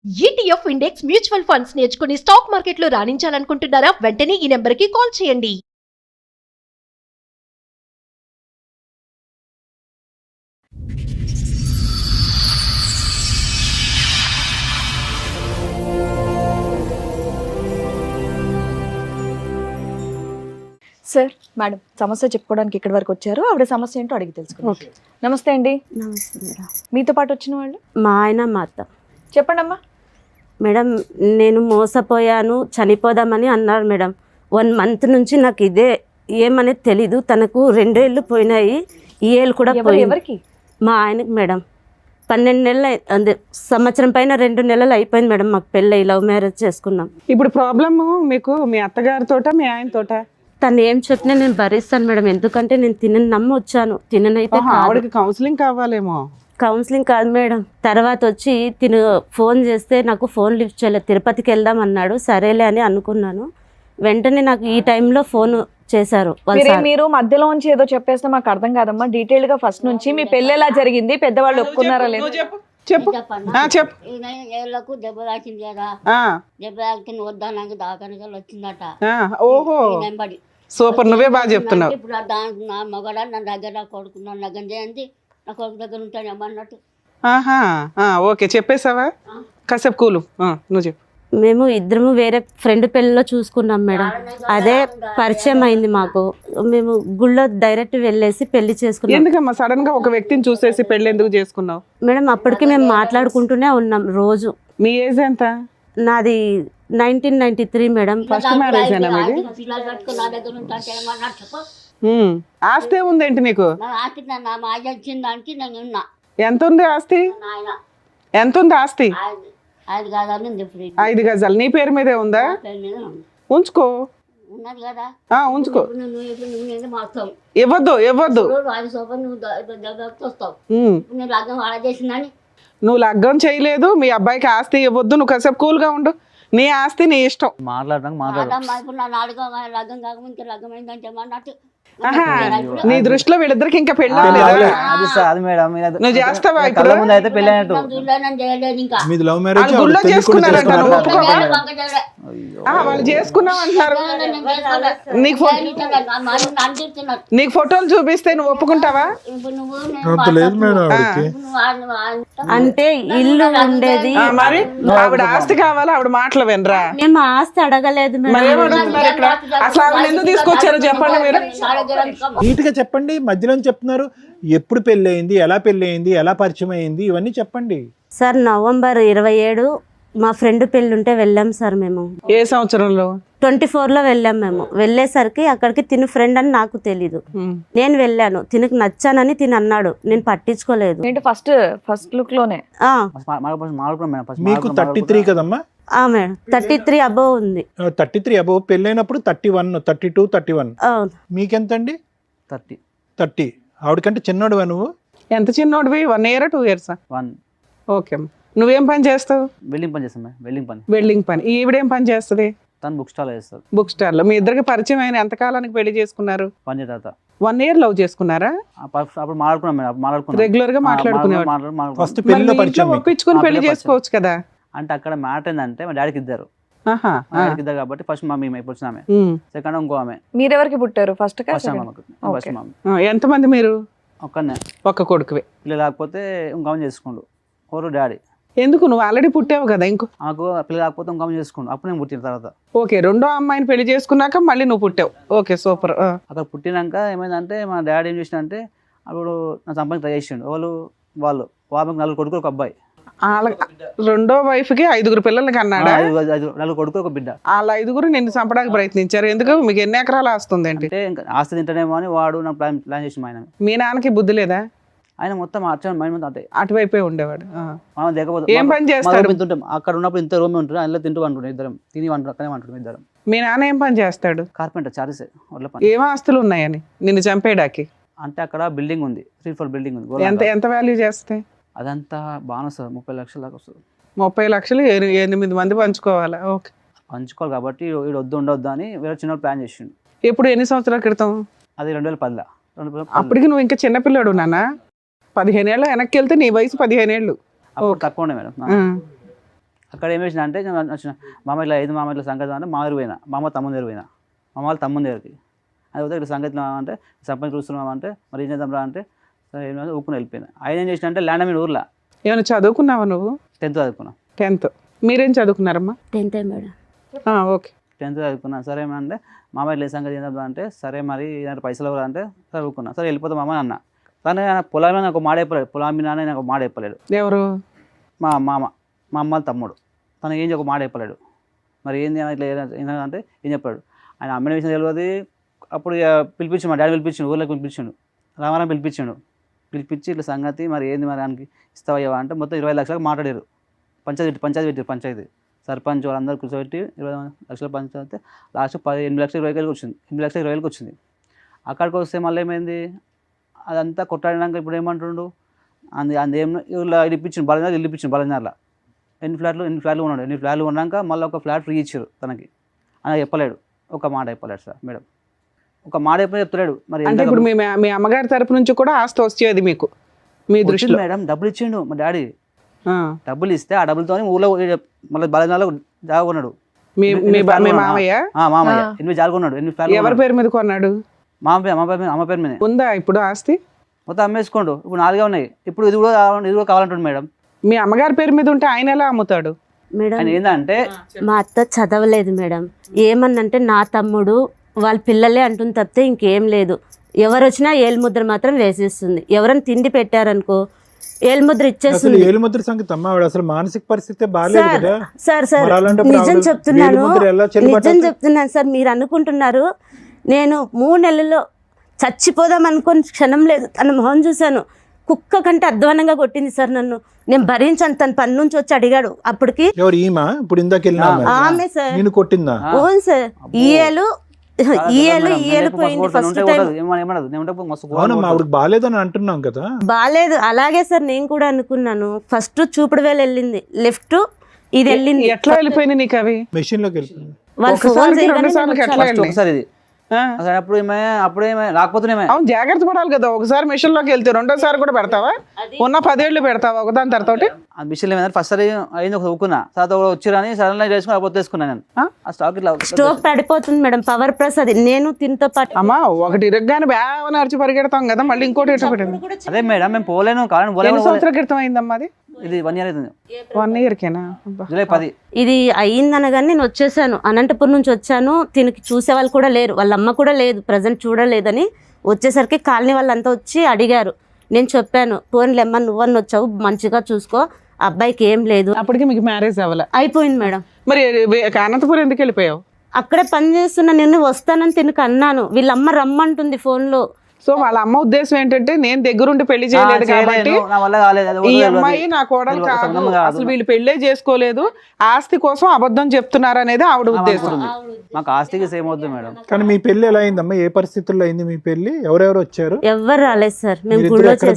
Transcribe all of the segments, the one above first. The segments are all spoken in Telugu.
ETF ఇండెక్స్ మ్యూచువల్ ఫండ్స్ నేర్చుకుని స్టాక్ మార్కెట్లో రాణించాలనుకుంటున్నారా? వెంటనే ఈ నెంబర్కి కాల్ చేయండి. సార్ మేడం సమస్య చెప్పుకోవడానికి ఇక్కడి వరకు వచ్చారు. ఆవిడ సమస్య ఏంటో అడిగి తెలుసుకుందాం. నమస్తే అండి. నమస్తే మేడం. మీతో పాటు వచ్చిన వాళ్ళు మా ఆయన మా అత్త. చెప్పండి అమ్మా. మేడం నేను మోసపోయాను చనిపోదామని అన్నారు మేడం. 1 మంత్ నుంచి నాకు ఇదే ఏమనేది తెలీదు. తనకు 2 ఏళ్ళు పోయినాయి, ఈ ఏళ్ళు కూడా పోయింది. ఎవరికి? మా ఆయనకి మేడం 12 నెలలు అదే సంవత్సరం పైన 2 నెలలు అయిపోయింది మేడం. మాకు పెళ్ళి లవ్ మ్యారేజ్ చేసుకున్నాం. ఇప్పుడు ప్రాబ్లమ్ మీకు మీ అత్తగారితోట మీ ఆయనతోట? తను ఏం చెప్పినా నేను భరిస్తాను మేడం, ఎందుకంటే నేను తినని నమ్మి వచ్చాను. తిననైతే ఆవిడకి కౌన్సిలింగ్ కావాలేమో. కౌన్సిలింగ్ కాదు మేడం. తర్వాత వచ్చి తిను ఫోన్ చేస్తే నాకు ఫోన్ లిఫ్ట్ చేయలేదు. తిరుపతికి వెళ్దాం అన్నాడు, సరేలే అని అనుకున్నాను. వెంటనే నాకు ఈ టైంలో ఫోన్ చేశారు. మీరు మధ్యలో నుంచి ఏదో చెప్పేస్తే మాకు అర్థం కాదమ్మా. డీటెయిల్ గా ఫస్ట్ నుంచి మీ పెళ్లి ఎలా జరిగింది, పెద్దవాళ్ళు ఒప్పుకున్నారా లేదు? చెప్పు. చెప్పు. ఏళ్ళకు దెబ్బ తాకింది కదా, దెబ్బ తాకింది వద్దానికి దాకానికి వచ్చిందట. ఓహో సూపర్, నువ్వే బాగా చెప్తున్నావు. ఇప్పుడు దానికి నా మగడ నా దగ్గర నా కొడుకు నా దగ్గర చేయండి, నా కొడుకు దగ్గర ఉంటాను అన్నట్టు. ఓకే చెప్పేసావా? కాసేపు కూలు, నువ్వు చెప్పు. మేము ఇద్దరము వేరే ఫ్రెండ్ పెళ్ళిలో చూసుకున్నాం మేడం. అదే పరిచయం అయింది మాకు. మేము గుళ్ళో డైరెక్ట్ వెళ్ళేసి పెళ్లి చేసుకున్నాం. ఎందుకమ్మా సడన్ గా ఒక వ్యక్తిని చూసేసి పెళ్లి ఎందుకు చేసుకున్నావు? మేడం అప్పటికి మేము మాట్లాడుకుంటూనే ఉన్నాం రోజు. మీ ఏజ్ ఎంత? నాది 1993 మేడం. ఫస్ట్ మ్యారేజ్ అయినా మీది? పిల్లలు కట్టుకుని నా దగ్గర ఉంటాను ఏమన్నట్టు చెప్పు. ఆస్తి ఉందేంటి నీకు? నా ఆస్తి నా మాయ వచ్చిన దానికి నేను ఉన్నా. ఎంత ఉంది ఆస్తి? నాయన ఎంత ఉంది ఆస్తి? 5 గజాలు ఉంది. ఇప్పుడు 5 గజాలు నీ పేరు మీదే ఉందా? పేరు మీద ఉంది. ఉంచుకో. ఉన్నది కదా, ఉంచుకో. నువ్వు మాస్తావు. ఇవ్వద్దు 5 సోపలు నువ్వు దగ్గరకు వస్తావు. నేను లగ్గం వాడ చేసిందని. నువ్వు లగ్గం చేయలేదు, మీ అబ్బాయికి ఆస్తి ఇవ్వద్దు. నువ్వు కాసేపు కూల్గా ఉండు. నీ ఆస్తి నీ ఇష్టం. ఇప్పుడు నా నాలుగో లగ్గం కాకముందు లగ్గం అయిందంటే అన్నట్టు. నీ దృష్టిలో వీళ్ళిద్దరికి ఇంకా పెళ్ళి నువ్వు చేస్తావా? ఇప్పుడు గుళ్ళో చేసుకున్నారంట, నువ్వు ఒప్పుకోవా? వాళ్ళు చేసుకున్నావు అంటారు. నీకు ఫోటోలు చూపిస్తే నువ్వు ఒప్పుకుంటావా? అంటే ఇల్లు ఉండేది. మరి ఆవిడ ఆస్తి కావాలా? ఆవిడ మాటలు వినరా? మేము ఆస్తి అడగలేదు మేడం. అసలు ఆవిడ ఎందుకు తీసుకొచ్చారో చెప్పండి మీరు. నీట్ గా చెప్పండి. మధ్యలో చెప్తున్నారు. ఎప్పుడు పెళ్లి అయింది, ఎలా పెళ్లి అయింది, ఎలా పరిచయం అయింది, ఇవన్నీ చెప్పండి. సార్ నవంబర్ 27 మా ఫ్రెండ్ పెళ్ళి ఉంటే వెళ్ళాం సార్. మేము ఏ సంవత్సరంలో? 24లో వెళ్ళాం. మేము వెళ్ళేసరికి అక్కడికి తిను ఫ్రెండ్ అని నాకు తెలీదు. నేను వెళ్ళాను, తినకు నచ్చానని తిని అన్నాడు. నేను పట్టించుకోలేదు. ఏంటి ఫస్ట్ లుక్ లోనే? మీకు 33 కదమ్మా? మేడం 33 అబోవ్ ఉంది. 33 అబోవ్. పెళ్ళైనప్పుడు 31, 32, 31. మీకెంతండి? 30. ఆవిడకంటే చిన్నోడువా నువ్వు? ఎంత చిన్నోడివి? 1 year 2 years? 1. ఓకే. నువ్వేం పని చేస్తావు? వెల్డింగ్ పని చేస్తాను. వెల్డింగ్ పని. ఈవిడేం పని చేస్తుంది? తను బుక్ స్టాల్ చేస్తారు. బుక్ స్టాల్ లో మీ ఇద్దరికి పరిచయం అయిన ఎంత కాలానికి పెళ్లి చేసుకున్నారు? 1 year తర్వాత. 1 year లవ్ చేసుకున్నారా? అప్పుడు మాట్లాడుకున్నాం. రెగ్యులర్ గా మాట్లాడుకునేవారు. ఫస్ట్ పెళ్లిలో పరిచయం. ఒప్పించుకుని పెళ్లి చేసుకోవచ్చు కదా. అంటే అక్కడ మ్యాటర్ ఏంటంటే మా డాడీకి ఇద్దరు కాబట్టి ఫస్ట్ మా మేము ఇప్పుడు వచ్చినామే, సెకండ్ ఇంకో ఆమె. మీరెవరికి పుట్టారు? ఫస్ట్ ఎంత మంది మీరు? ఒక్కనే, ఒక్క కొడుకువే. పిల్లలు లేకపోతే ఇంకో ఆమె చేసుకుండు. ఎవరు డాడీ. ఎందుకు? నువ్వు ఆల్రెడీ పుట్టావు కదా. ఇంకో నాకు పిల్లలు లేకపోతే ఇంకో ఆమె చేసుకుండు. అప్పుడు నేను పుట్టిన తర్వాత. ఓకే, రెండో అమ్మాయిని పెళ్లి చేసుకున్నాక మళ్ళీ నువ్వు పుట్టావు. Okay super. అక్కడ పుట్టినాక ఏమైందంటే మా డాడీ ఏం చేసిందంటే అప్పుడు నా సంపాదన ట్రై చేసిండు. వాళ్ళు 4 కొడుకులు, ఒక అబ్బాయి. రెండో వైఫ్ కి 5 పిల్లలకి అన్నాడా? 4 కొడుకులు, ఒక బిడ్డ. వాళ్ళ 5 నిన్ను చంపడానికి ప్రయత్నించారు. ఎందుకు? మీకు ఎన్ని ఎకరాలు ఆస్తుంది? అంటే ఆస్తి తింటానేమో అని వాడు నాకు ప్లాన్ చేసి ఆయన. మీ నాన్నకి బుద్ధి లేదా? ఆయన మొత్తం అంటే అటువైపే ఉండేవాడు. ఏం పని చేస్తాడు? అక్కడ ఉన్నప్పుడు ఇంత రూమ్ ఉంటుంది, అందులో తింటూ అంటుండే. ఇద్దరం తిని అక్కడే అంటుండే ఇద్దరం. మీ నాన్న ఏం పని చేస్తాడు? Carpenter, charges. ఏం ఆస్తులు ఉన్నాయని నిన్ను చంపేడాకి? అంటే అక్కడ బిల్డింగ్ ఉంది, 3 floor బిల్డింగ్ ఉంది. ఎంత వాల్యూ చేస్తాయి? అదంతా బాగా వస్తుంది, 30 లక్షల దాకా వస్తుంది. 30 లక్షలు 8 మంది పంచుకోవాలా? ఓకే, పంచుకోవాలి కాబట్టి వీడు ఉండొద్దు అని వేరే చిన్న ప్లాన్ చేసిండు. ఎప్పుడు? ఎన్ని సంవత్సరాల క్రితం? అది 2010. అప్పటికి నువ్వు ఇంకా చిన్నపిల్లాడు నాన్న. 15 ఏళ్ళ వెనక్కి వెళ్తే నీ వయసు 15 ఏళ్ళు. తక్కువ ఉండే మేడం. అక్కడ ఏం చేసిన అంటే వచ్చిన మామ ఇట్లా 5 మామ ఇట్లా సంగతి అంటే మా దగ్గర పోయినా మా అమ్మ తమ్ముని దగ్గర పోయినా మా అమ్మ వాళ్ళ తమ్ముని దగ్గరికి అది పోతే ఇట్లా సంగతి అంటే సంపంగి చూస్తున్నాం అంటే మరి ఏం చేద్దాం రా అంటే సరే ఏం ఊపుకుని వెళ్ళిపోయినా ఆయన ఏం చేసిన అంటే ల్యాండ్ మీద ఊర్లో ఏమైనా చదువుకున్నావా నువ్వు? 10th చదువుకున్నా. 10th. మీరేం చదువుకున్నారమ్మా? 10th madam. ఓకే. 10th చదువుకున్నా. సరే ఏమంటే మామ ఇట్లా సంగతి ఏంటంటే అంటే సరే మరి ఇలాంటి పైసలు ఎవరు అంటే చదువుకున్నా. సరే వెళ్ళిపోతాం మామ అన్న. కానీ పొలం మీద నాకు మాట చెప్పలేడు, పొలం మీద నాకు మాట చెప్పలేడు. ఎవరు? మా మామ, మా అమ్మ తమ్ముడు. తనకి ఏం ఒక మాట చెప్పలేడు. మరి ఏంది ఇట్లా ఏంటంటే ఏం చెప్పాడు. ఆయన అమ్మిన విషయం తెలియదు. అప్పుడు పిలిపించిండు, మా డాడీ పిలిపించిండు, ఊళ్ళోకి పిలిపించిండు, రామారాం పిలిపించి ఇట్లా సంగతి మరి ఏంది మరి దానికి ఇస్తావయ్యా అంటే మొత్తం 20 లక్షలకు మాట్లాడారు. పంచాయతీ సర్పంచ్ వాళ్ళందరూ కూర్చోబెట్టి 20 లక్షల పంచాయతీ లాస్ట్ 8 లక్షల 20,000 వచ్చింది. 8 లక్షల 20,000 వచ్చింది. అక్కడికి వస్తే మళ్ళీ ఏమైంది, అదంతా కొట్టాడినాక ఇప్పుడు ఏమంటుండు, అందుకేం ఇలా ఇప్పించిండు, బలంగా ఇప్పించిండు. బలంగార్లో ఎన్ని ఫ్లాట్లు ఉన్నాడు. 8 ఫ్లాట్లు ఉన్నాక మళ్ళీ ఒక ఫ్లాట్ ఫ్రీ ఇచ్చారు తనకి. అలా చెప్పలేడు, ఒక మాట చెప్పలేడు సార్ మేడం, ఒక మాట ఎప్పుడు చెప్తలేడు. మరి అంటే ఇప్పుడు మీ అమ్మగారి తరపు నుంచి కూడా ఆస్తి వచ్చేది మీకు మీ దృష్టిలో? మేడం డబ్బులు ఇచ్చిండు మా డాడీ. డబ్బులు ఇస్తే ఆ డబ్బులతో ఊళ్ళో మళ్ళీ బలంగాలో జాగా కొన్నాడు. మామయ్య 8 జాగా కొన్నాడు. 8 ఫ్లాట్లు ఎవరి పేరు మీద కొన్నాడు? అమ్మ పేరు మీద ఉందా ఇప్పుడు ఆస్తి? మొత్తం అమ్మేసుకోండు. ఇప్పుడు 4 ఉన్నాయి. ఇప్పుడు ఇది కూడా కావాలంటుండు మేడం. మీ అమ్మగారి పేరు మీద ఉంటే ఆయన ఎలా అమ్ముతాడు మేడం? ఆయన ఏంటంటే మా అత్త చదవలేదు మేడం. ఏమన్నంటే నా తమ్ముడు వాళ్ళ పిల్లలే అంటుంది తప్పితే ఇంకేం లేదు. ఎవరు వచ్చినా ఏలుముద్ర మాత్రం వేసేస్తుంది. ఎవరైనా తిండి పెట్టారనుకో ఏలుముద్ర ఇచ్చేస్తుంది. ఏలుముద్ర సంగతి అమ్మ, అసలు మానసిక పరిస్థితి బాగాలేదు కదా సార్. నిజం చెప్తున్నాను సార్. మీరు అనుకుంటున్నారు నేను 3 నెలల్లో చచ్చిపోదాం అనుకుని క్షణం లేదు. తన మొహం చూశాను, కుక్క కంటే అధ్వానంగా కొట్టింది సార్ నన్ను. నేను భరించాను. తన పని నుంచి వచ్చి అడిగాడు. అప్పటికి ఇప్పుడు ఆమె సార్ నేను కొట్టిందా? అవును సార్. ఈఏలు పోయింది ఫస్ట్ టైం. బాగాలేదని అంటున్నాం కదా. బాగాలేదు. అలాగే సార్ నేను కూడా అనుకున్నాను. ఫస్ట్ చూపుడు వేలు వెళ్ళింది, లెఫ్ట్ ఇది వెళ్ళింది. ఎట్లా వెళ్ళిపోయింది నీకు అవి? మెషిన్ లోకి వెళ్ళిపోయింది. వాళ్ళు ఫోన్ చేయగానే ఒకసారి ఇది అప్పుడేమే రాకపోతేనేమే. అవును, జాగ్రత్త పడాలి కదా. ఒకసారి మిషన్ లోకి వెళ్తే రెండోసారి కూడా పెడతావా? ఉన్న 10 ఏళ్ళు పెడతావా ఒకదాని తర్వాత? ఆ మిషన్ ఏమైనా ఫస్ట్ సారి అయింది, ఒక ఊకున్నా తర్వాత వచ్చిరని సడన్ గా చేసుకుని అప్పుడు తీసుకున్నాను నేను. ఆ స్టాక్ ఇట్లా స్టోక్ పడిపోతుంది మేడం. పవర్ ప్లస్ అది నేను తినతో పాటు. అమ్మా, ఒకటి ఇరగ్గానే బాగా నడిచి పరిగెడతాం కదా, మళ్ళీ ఇంకోటి ఎట్లా పెట్టింది? అదే మేడం మేము పోలేను. ఎన్ని సంవత్సరాల క్రితం అయిందమ్మా అది? ఇది 1 ఇయర్ అవుతుంది. 1 ఇయర్కేనా? జూలై 10. ఇది అయ్యిందనగానే నేను వచ్చేసాను. అనంతపురం నుంచి వచ్చాను. తినకి చూసే వాళ్ళు కూడా లేరు, వాళ్ళ అమ్మ కూడా లేదు, ప్రజెంట్ చూడలేదని. వచ్చేసరికి కాలనీ వాళ్ళంతా వచ్చి అడిగారు. నేను చెప్పాను, పోన్లేమ్మ నువ్వన్న వచ్చావు, మంచిగా చూసుకో, అబ్బాయికి ఏం లేదు. అప్పటికి మీకు మ్యారేజ్ అవ్వలే? అయిపోయింది మేడం. మరి అనంతపురం ఎందుకు వెళ్ళిపోయావు? అక్కడే పని చేస్తున్నా. నేను వస్తానని తినకు అన్నాను. వీళ్ళమ్మ రమ్మంటుంది ఫోన్లో. సో వాళ్ళ అమ్మ ఉద్దేశం ఏంటంటే నేను దగ్గరుండి పెళ్లి చేయలేదు కాబట్టి ఈ అమ్మాయి నా కోడలు కాదు, అసలు వీళ్ళు పెళ్లే చేసుకోలేదు, ఆస్తి కోసం అబద్ధం చెప్తున్నారు అనేది ఆవిడ ఉద్దేశం. మాకు ఆస్తికి సేమ్ అవుతుంది మేడం. కానీ మీ పెళ్లి ఎలా అయిందమ్మా? ఏ పరిస్థితుల్లో అయింది మీ పెళ్లి? ఎవరెవరు వచ్చారు? ఎవరు రాలేదు సార్. మేము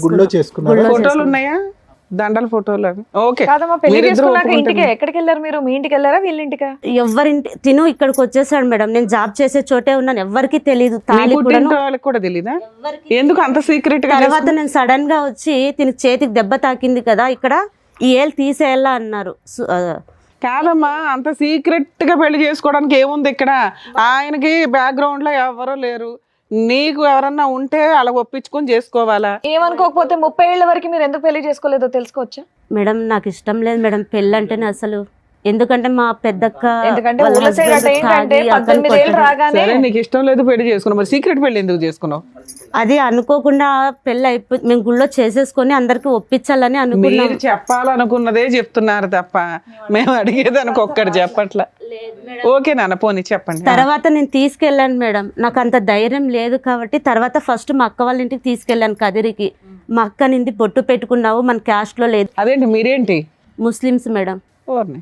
గుళ్ళో చేసుకున్నాం. ఫోటోలు ఉన్నాయా? దండల ఫోటోలు అవి? ఓకే. కాదమ్మా, పెళ్లి చేసుకున్నాక ఇంటికి ఎక్కడికి వెళ్ళారు మీరు? మీ ఇంటికి వెళ్ళారా వీళ్ళింటికా? ఎవరింటి తిను ఇక్కడికి వచ్చేసాడు మేడం. నేను జాబ్ చేసే చోటే ఉన్నాను. ఎవరికి తెలియదు. వాళ్ళకి కూడా తెలీదా? ఎందుకు అంత సీక్రెట్ గా? తర్వాత నేను సడన్ గా వచ్చి తిని చేతికి దెబ్బ తాకింది కదా, ఇక్కడ ఈ ఏళ్ళు తీసేయాలా అన్నారు. కాదమ్మా, అంత సీక్రెట్ గా పెళ్లి చేసుకోవడానికి ఏముంది ఇక్కడ? ఆయనకి బ్యాక్గ్రౌండ్ లో ఎవరో లేరు, నీకు ఎవరన్నా ఉంటే అలా ఒప్పించుకొని చేసుకోవాలా? ఏమనుకోకపోతే 30 ఏళ్ల వరకు మీరు ఎందుకు పెళ్లి చేసుకోలేదో తెలుసుకోవచ్చా? మేడం నాకు ఇష్టం లేదు మేడం పెళ్ళి అంటేనే అసలు. ఎందుకంటే మా పెద్దక్క ఎందుకంటే ఊళ్ళ సైడ్ అంటే ఏంటంటే 18 ఏళ్ళు రాగానే నీకు ఇష్టం లేదు పెళ్లి చేసుకున్నావు, మరి సీక్రెట్ పెళ్లి ఎందుకు చేసుకున్నావు? అది అనుకోకుండా పెళ్ళి అయిపోయి మేము గుళ్ళో చేసేసుకొని అందరికి ఒప్పించాలని అనుకున్నాం. మీరు చెప్పాలనుకున్నదే చెప్తున్నారు తప్ప మేము అడిగేది ఒక్కటి చెప్పట్లా. ఓకే నాన్న, పోనీ చెప్పండి. తర్వాత నేను తీసుకెళ్ళాను మేడం. నాకు అంత ధైర్యం లేదు కాబట్టి తర్వాత ఫస్ట్ మా అక్క వాళ్ళ ఇంటికి తీసుకెళ్ళాను కదిరికి. మా అక్క నింది బొట్టు పెట్టుకున్నావు, మన క్యాస్ట్ లో లేదు. అదేంటి మీరేంటి ముస్లిమ్స్ మేడం. ఓర్ని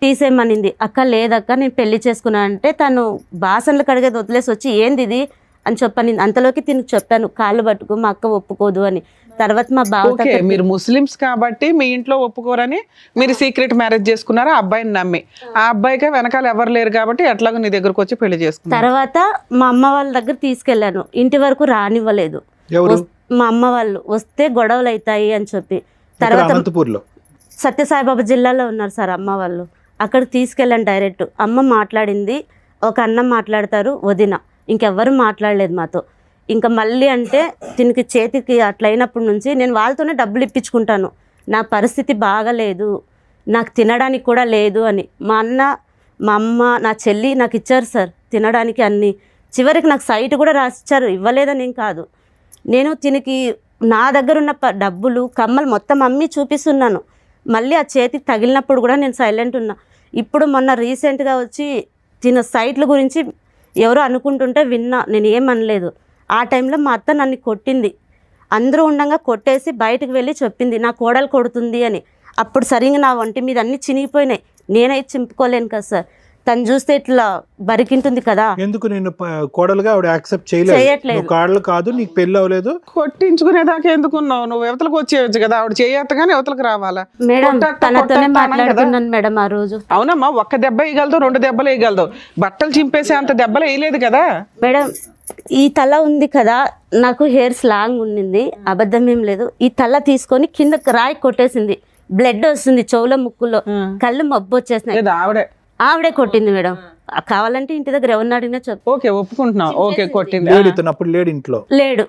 తీసేయమనింది. అక్క లేదక్క నేను పెళ్లి చేసుకున్నా అంటే తను బాసనలు కడిగేది వదిలేసి వచ్చి ఏంది ఇది అని చెప్పని. అంతలోకి తినకు చెప్పాను కాళ్ళు పట్టుకు, మా అక్క ఒప్పుకోదు అని. తర్వాత మా బావ మీరు ముస్లిమ్స్ కాబట్టి మీ ఇంట్లో ఒప్పుకోరని మీరు సీక్రెట్ మ్యారేజ్ చేసుకున్నారు ఆ అబ్బాయిని నమ్మి. ఆ అబ్బాయికి వెనకాల ఎవరు లేరు కాబట్టి ఎట్లాగో నీ దగ్గరకు వచ్చి పెళ్లి చేసుకున్నారు. తర్వాత మా అమ్మ వాళ్ళ దగ్గర తీసుకెళ్లాను. ఇంటి వరకు రానివ్వలేదు. మా అమ్మ వాళ్ళు వస్తే గొడవలు అవుతాయి అని చెప్పి. తర్వాత సత్యసాయిబాబా జిల్లాలో ఉన్నారు సార్ అమ్మ వాళ్ళు. అక్కడికి తీసుకెళ్ళాను డైరెక్ట్. అమ్మ మాట్లాడింది, ఒక అన్న మాట్లాడతారు, వదిన, ఇంకెవ్వరు మాట్లాడలేదు మాతో. ఇంకా మళ్ళీ అంటే దీనికి చేతికి అట్లా అయినప్పటి నుంచి నేను వాళ్ళతోనే డబ్బులు ఇప్పించుకుంటాను. నా పరిస్థితి బాగలేదు, నాకు తినడానికి కూడా లేదు అని. మా అన్న, మా అమ్మ, నా చెల్లి నాకు ఇచ్చారు సార్ తినడానికి అన్నీ. చివరికి నాకు సైట్ కూడా రాసిచ్చారు, ఇవ్వలేదని ఏం కాదు. నేను దీనికి నా దగ్గర ఉన్న డబ్బులు, కమ్మలు మొత్తం అమ్మి చూపిస్తున్నాను. మళ్ళీ ఆ చేతికి తగిలినప్పుడు కూడా నేను సైలెంట్ ఉన్నా. ఇప్పుడు మొన్న రీసెంట్గా వచ్చి తిన సైట్ల గురించి ఎవరో అనుకుంటుంటే విన్నా, నేను ఏమనలేదు. ఆ టైంలో మా అత్త నన్ను కొట్టింది. అందరూ ఉండగా కొట్టేసి బయటకు వెళ్ళి చెప్పింది నా కోడలు కొడుతుంది అని. అప్పుడు సరిగ్గా నా ఒంటి మీద అన్నీ చినిగిపోయినాయి. నేనైతే చింపుకోలేను కదా సార్. తను చూస్తే ఇట్లా బరికింటుంది కదా. ఎందుకు నేను కోడలుగా ఆవిడ యాక్సెప్ట్ చేయలేదు? కోడలు కాదు, నీకు పెళ్లి అవ్వలేదు, కొట్టించుకునేదాకా ఎందుకున్నావు? నువ్వు యువతలకు వచ్చేయచ్చు కదా, ఆవిడ చేయొత్తగానే యువతలకు రావాలా? మేడం తనతోనే మాట్లాడుతున్నాను మేడం ఆ రోజు. అవునమ్మా, ఒక్క దెబ్బ వేయగలదు, 2 దెబ్బలు వేయగలదు, బట్టలు చింపేసే అంత దెబ్బలు వేయలేదు కదా మేడం. ఈ తల ఉంది కదా, నాకు హెయిర్స్ లాంగ్ ఉండింది, అబద్ధం ఏం లేదు. ఈ తల తీసుకొని కింద రాయి కొట్టేసింది, బ్లడ్ వస్తుంది చెవులో, ముక్కులో, కళ్ళు మబ్బు వచ్చేసినాయి. ఆవిడే కొట్టింది మేడం. కావాలంటే ఇంటి దగ్గర ఎవరిని అడిగినా చెప్పు. ఓకే, ఒప్పుకుంటున్నావు. ఓకే, కొట్టింది. లేడు ఇంట్లో, లేడు,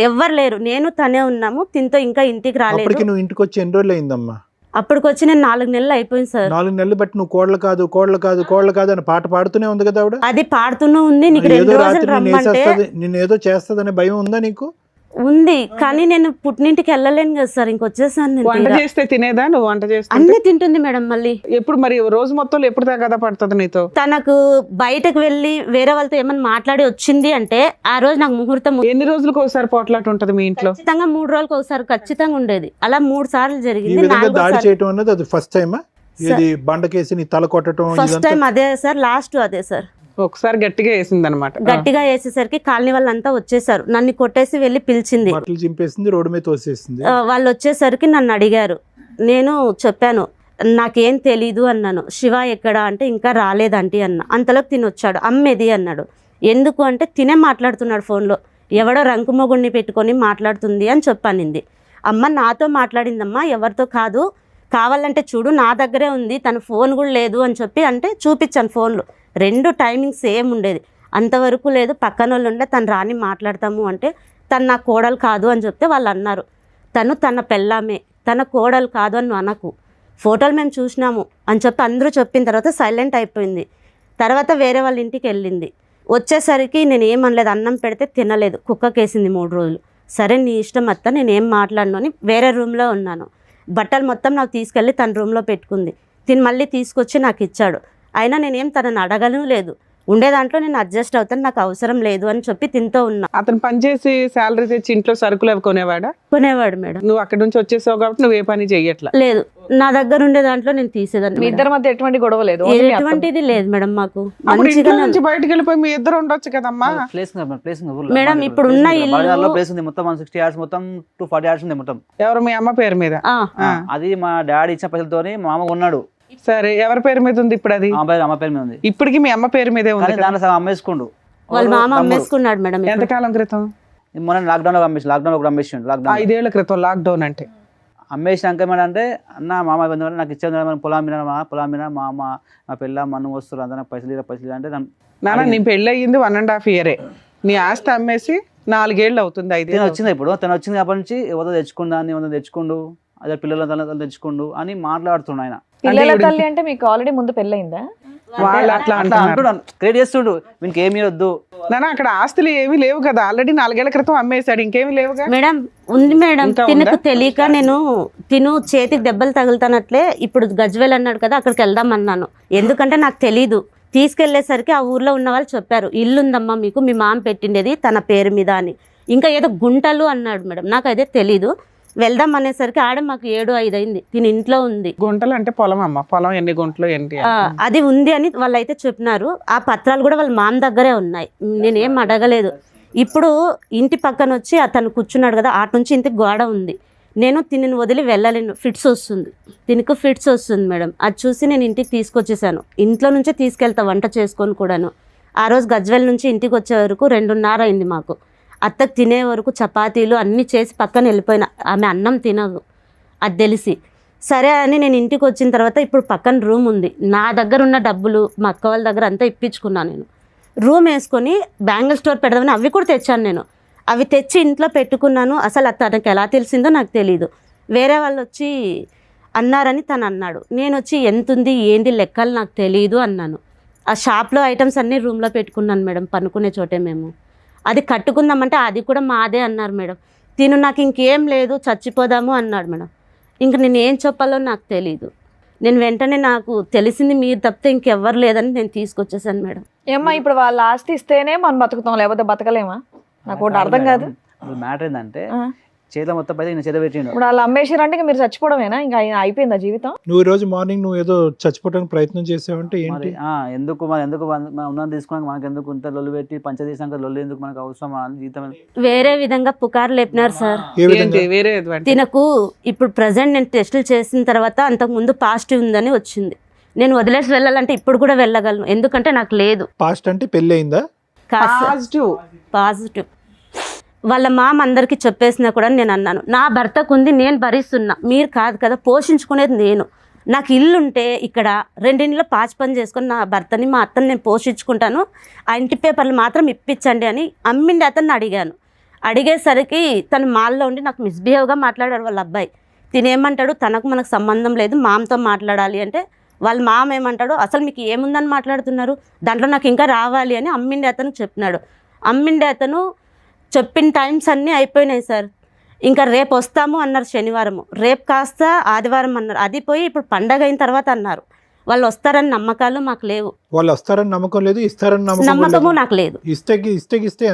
ఎవరు లేరు, నేను తనే ఉన్నాము. తింతో ఇంకా ఇంటికి రాలేదు. నువ్వు ఇంటికి వచ్చి ఎన్ని రోజులు అయిందమ్మా? అప్పటికి వచ్చి నేను 4 నెలలు అయిపోయింది సార్. 4 నెలలు బట్టి నువ్వు కోడలు కాదు, కోడలు కాదు, కోడలు కాదు అని పాట పాడుతూనే ఉంది కదా ఆవిడ. అది పాడుతూనే ఉంది. నీకు 2 రోజులు రమ్మంటే నిన్ను ఏదో చేస్తుందనే భయం ఉందా నీకు? ఉంది, కానీ నేను పుట్టినింటికి వెళ్ళలేను కదా సార్. ఇంకొచ్చేసాను. వంట చేస్తే తినేదా? నువ్వు వంట చేస్తే అన్ని తింటుంది మేడం. మళ్ళీ ఎప్పుడు మరి రోజు మొత్తంలో ఎప్పుడు దాకా పడుతుంది నీతో? తనకు బయటకు వెళ్ళి వేరే వాళ్ళతో ఏమన్నా మాట్లాడి వచ్చింది అంటే ఆ రోజు నాకు ముహూర్తం. ఎన్ని రోజులకు ఒకసారి పోట్లాట ఉంటది మీ ఇంట్లో? ఖచ్చితంగా 3 రోజులకు ఒకసారి ఖచ్చితంగా ఉండేది. అలా 3 సార్లు జరిగింది. దాడి చేయటం అన్నది అది ఫస్ట్ టైమా? ఇది బండకేసి నీ తల కొట్టడం ఫస్ట్ టైం అదే సార్, లాస్ట్ అదే సార్. ఒకసారి గట్టిగా వేసింది అనమాట. గట్టిగా వేసేసరికి కాలనీ వాళ్ళంతా వచ్చేసారు. నన్ను కొట్టేసి వెళ్ళి పిలిచింది, చింపేసింది, రోడ్డు మీద తోసేసింది. వాళ్ళు వచ్చేసరికి నన్ను అడిగారు. నేను చెప్పాను నాకేం తెలీదు అన్నాను. శివ ఎక్కడ అంటే ఇంకా రాలేదంటీ అన్న. అంతలోకి తిని వచ్చాడు. అమ్మేది అన్నాడు. ఎందుకు అంటే తినే మాట్లాడుతున్నాడు ఫోన్లో, ఎవడో రంకు మొగుడిని పెట్టుకొని మాట్లాడుతుంది అని చెప్పానింది. అమ్మ నాతో మాట్లాడిందమ్మా, ఎవరితో కాదు, కావాలంటే చూడు నా దగ్గరే ఉంది, తన ఫోన్ కూడా లేదు అని చెప్పి అంటే చూపించాను ఫోన్లో. 2 టైమింగ్ సేమ్ ఉండేది. అంతవరకు లేదు. పక్కన వాళ్ళు ఉండే తను రాని మాట్లాడతాము అంటే తను నా కోడలు కాదు అని చెప్తే వాళ్ళు అన్నారు తను తన పెళ్ళామే, తన కోడలు కాదు అని అనకు, ఫోటోలు మేము చూసినాము అని చెప్పి అందరూ చెప్పిన తర్వాత సైలెంట్ అయిపోయింది. తర్వాత వేరే వాళ్ళ ఇంటికి వెళ్ళింది. వచ్చేసరికి నేను ఏమనలేదు, అన్నం పెడితే తినలేదు, కుక్కకేసింది 3 రోజులు. సరే నీ ఇష్టం అత్త, నేనేం మాట్లాడను అని వేరే రూమ్లో ఉన్నాను. బట్టలు మొత్తం నాకు తీసుకెళ్ళి తన రూమ్లో పెట్టుకుంది. తిని మళ్ళీ తీసుకొచ్చి నాకు ఇచ్చాడు. అయినా నేనేం తనని అడగను లేదు, ఉండే దాంట్లో నేను అడ్జస్ట్ అవుతాను, నాకు అవసరం లేదు అని చెప్పి తింటూ ఉన్నా. అతను పనిచేసి శాలరీ తెచ్చి ఇంట్లో సరుకులు అవి కొనేవాడా? కొనేవాడు మేడం. నువ్వు అక్కడి నుంచి వచ్చేసావు కాబట్టి నువ్వు ఏ పని చెయ్యట్లా? లేదు, నా దగ్గర ఉండే దాంట్లో నేను తీసేదాన్ని. మీ ఇద్దరి మధ్య ఎటువంటి గొడవ లేదు? ఎటువంటిది లేదు మేడం. మాకు ఇంట్లో నుంచి బయటకు వెళ్ళిపోయి మీ ఇద్దరు ఉండొచ్చు కదమ్మా. మేడం ఇప్పుడు ఉన్న ఇల్లు ప్లేస్ ఉంది మొత్తం 160 yards, మొత్తం 240 yards ఉంది మొత్తం. ఎవరు? మీ అమ్మ పేరు మీద? అది మా డాడీ ఇచ్చిన పైసలతోని మా మామ కొన్నాడు. సరే, ఎవరి పేరు మీద ఉంది ఇప్పుడు? అది అమ్మ పేరు మీద ఉంది. ఇప్పటికి మీ అమ్మ పేరు మీదే ఉంది. దాంట్లో సగం అమ్మేసుకుండు. వాళ్ళ మామ అమ్మేసుకున్నాడు మేడం. ఎంతకాలం క్రితం? మొన్న లాక్డౌన్ లో అమ్మేసి, లాక్డౌన్ లో అమ్మేసిండు. లాక్డౌన్ 5 ఏళ్ల క్రితం లాక్డౌన్ అంటే అమ్మేసినాక ఏమంటే అన్న మామ నాకు ఇచ్చేది పొలం మీద, పొలం మీద మా అమ్మ మా పిల్ల మన్ను వస్తారు, అంతా నాకు పైసలు అంటే నాన్న నీ పెళ్ళి అయ్యింది 1.5 year. నీ ఆస్తి అమ్మేసి 4 ఏళ్ళు అవుతుంది. 5 ఏళ్ళు వచ్చింది. ఇప్పుడు తను వచ్చింది అప్పటి నుంచి ఎవరో తెచ్చుకుండు, అదే పిల్లల తల్లి తెచ్చుకుండు అని మాట్లాడుతుండు ఆయన. పిల్లల తల్లి అంటే మీకు ఆల్రెడీ ముందు పెళ్ళయిందా? వాళ్ళు అట్లా అంటున్నాడు, క్రియేట్ చేస్తుండు, వీనికి ఏమీ వద్దు. నాన్న అక్కడ ఆస్తులు ఏమీ లేవు కదా, ఆల్రెడీ 4 ఏళ్ల క్రితం అమ్మేశాడు, ఇంకేమీ లేవుగా. మేడం ఉంది మేడం. తినకు తెలియక నేను చేతికి దెబ్బలు తగులుతానట్లే ఇప్పుడు గజ్వేల్ అన్నాడు కదా, అక్కడికి వెళ్దాం అన్నాను. ఎందుకంటే నాకు తెలీదు. తీసుకెళ్లేసరికి ఆ ఊర్లో ఉన్న వాళ్ళు చెప్పారు, ఇల్లు ఉందమ్మా మీకు, మీ మామ పెట్టిండేది తన పేరు మీద అని. ఇంకా ఏదో గుంటలు అన్నాడు మేడం, నాకు అదే తెలీదు. వెళ్దాం అనేసరికి ఆడ మాకు 7-5 అయింది. తిని ఇంట్లో ఉంది. గుంటలు అంటే పొలం అమ్మ, పొలం ఎన్ని గుంటలు ఏంటి అది ఉంది అని వాళ్ళు అయితే చెప్పినారు. ఆ పత్రాలు కూడా వాళ్ళ మామ దగ్గరే ఉన్నాయి, నేనేం అడగలేదు. ఇప్పుడు ఇంటి పక్కన వచ్చి అతను కూర్చున్నాడు కదా, అటు నుంచి ఇంటికి గోడ ఉంది. నేను తిని వదిలి వెళ్ళలేను, ఫిట్స్ వస్తుంది, తినికి ఫిట్స్ వస్తుంది మేడం. అది చూసి నేను ఇంటికి తీసుకొచ్చేసాను. ఇంట్లో నుంచే తీసుకెళ్తా వంట చేసుకొని కూడాను. ఆ రోజు గజ్వేల్ నుంచి ఇంటికి వచ్చే వరకు 2:30 అయింది మాకు. అత్తకు తినే వరకు చపాతీలు అన్నీ చేసి పక్కన వెళ్ళిపోయినా, ఆమె అన్నం తినదు అది తెలిసి. సరే అని నేను ఇంటికి వచ్చిన తర్వాత ఇప్పుడు పక్కన రూమ్ ఉంది, నా దగ్గర ఉన్న డబ్బులు మా అక్క వాళ్ళ దగ్గర అంతా ఇప్పించుకున్నాను. నేను రూమ్ వేసుకొని బ్యాంగిల్ స్టోర్ పెడదామని అవి కూడా తెచ్చాను. నేను అవి తెచ్చి ఇంట్లో పెట్టుకున్నాను. అసలు తనకు ఎలా తెలిసిందో నాకు తెలీదు. వేరే వాళ్ళు వచ్చి అన్నారని తను అన్నాడు. నేను వచ్చి ఎంత ఉంది ఏంటి లెక్కలు నాకు తెలియదు అన్నాను. ఆ షాప్లో ఐటమ్స్ అన్నీ రూమ్లో పెట్టుకున్నాను మేడం, పనుకునే చోటే. మేము అది కట్టుకుందామంటే అది కూడా మాదే అన్నారు మేడం. తిను నాకు ఇంకేం లేదు చచ్చిపోదాము అన్నాడు మేడం. ఇంక నేను ఏం చెప్పాలో నాకు తెలీదు. నేను వెంటనే నాకు తెలిసింది మీరు తప్పితే ఇంకెవ్వరు లేదని నేను తీసుకొచ్చేసాను మేడం. ఏమ్మా ఇప్పుడు వాళ్ళ ఆస్తి ఇస్తేనే మనం బతుకుతాం, లేకపోతే బతకలేమా? నాకు ఒకటి అర్థం కాదు. మ్యాటర్ ఏంటంటే చేతిలో మొత్తం పైన చేత పెట్టిండు. ఇప్పుడు వాళ్ళు అమ్మేసారంటే ఇంకా మీరు చచ్చిపోవడమేనా? ఇంకా అయిపోయిందా జీవితం? నువ్వు ఈ రోజు మార్నింగ్ నువ్వు ఏదో చచ్చిపోవడానికి ప్రయత్నం చేసావంటే ఏంటి? ఎందుకు ఉన్నది తీసుకున్నాక మనకు ఎందుకు ఇంత లొల్లు పెట్టి పంచ తీసాక లొల్లు ఎందుకు మనకు అవసరం జీతం? వేరే విధంగా పుకారు లేపినారు సార్. ఏ విధంగా? వేరే తినకు ఇప్పుడు ప్రజెంట్ నేను టెస్టులు చేసిన తర్వాత అంతకుముందు పాజిటివ్ ఉందని వచ్చింది. నేను వదిలేసి వెళ్ళాలంటే ఇప్పుడు కూడా వెళ్ళగలను, ఎందుకంటే నాకు లేదు. పాస్ట్ అంటే పెళ్లి అయిందా? పాజిటివ్. వాళ్ళ మామ అందరికీ చెప్పేసినా కూడా నేను అన్నాను, నా భర్తకు ఉంది, నేను భరిస్తున్నా, మీరు కాదు కదా పోషించుకునేది నేను. నాకు ఇల్లు ఉంటే ఇక్కడ 2 ఇంట్లో పాచి పని చేసుకొని నా భర్తని మా అత్తని నేను పోషించుకుంటాను, ఆ ఇంటి పేపర్లు మాత్రం ఇప్పించండి అని అమ్మిండి అతన్ని అడిగాను. అడిగేసరికి తను మాల్లో ఉండి నాకు మిస్బిహేవ్గా మాట్లాడాడు వాళ్ళ అబ్బాయి. తినేమంటాడు, తనకు మనకు సంబంధం లేదు, మామతో మాట్లాడాలి అంటే వాళ్ళ మామ ఏమంటాడు, అసలు మీకు ఏముందని మాట్లాడుతున్నారు, దాంట్లో నాకు ఇంకా రావాలి అని అమ్మిండి అతను చెప్పినాడు. అమ్మిండి అతను చెప్పిన టైమ్స్ అన్నీ అయిపోయినాయి సార్. ఇంకా రేపు వస్తాము అన్నారు శనివారము, రేపు కాస్త ఆదివారం అన్నారు, అది పోయి ఇప్పుడు పండగ అయిన తర్వాత అన్నారు. వాళ్ళు వస్తారని నమ్మకాలు మాకు లేవు. వాళ్ళు వస్తారని నమ్మకం లేదు, ఇస్తారని నమ్మకము నాకు లేదు. ఇస్తే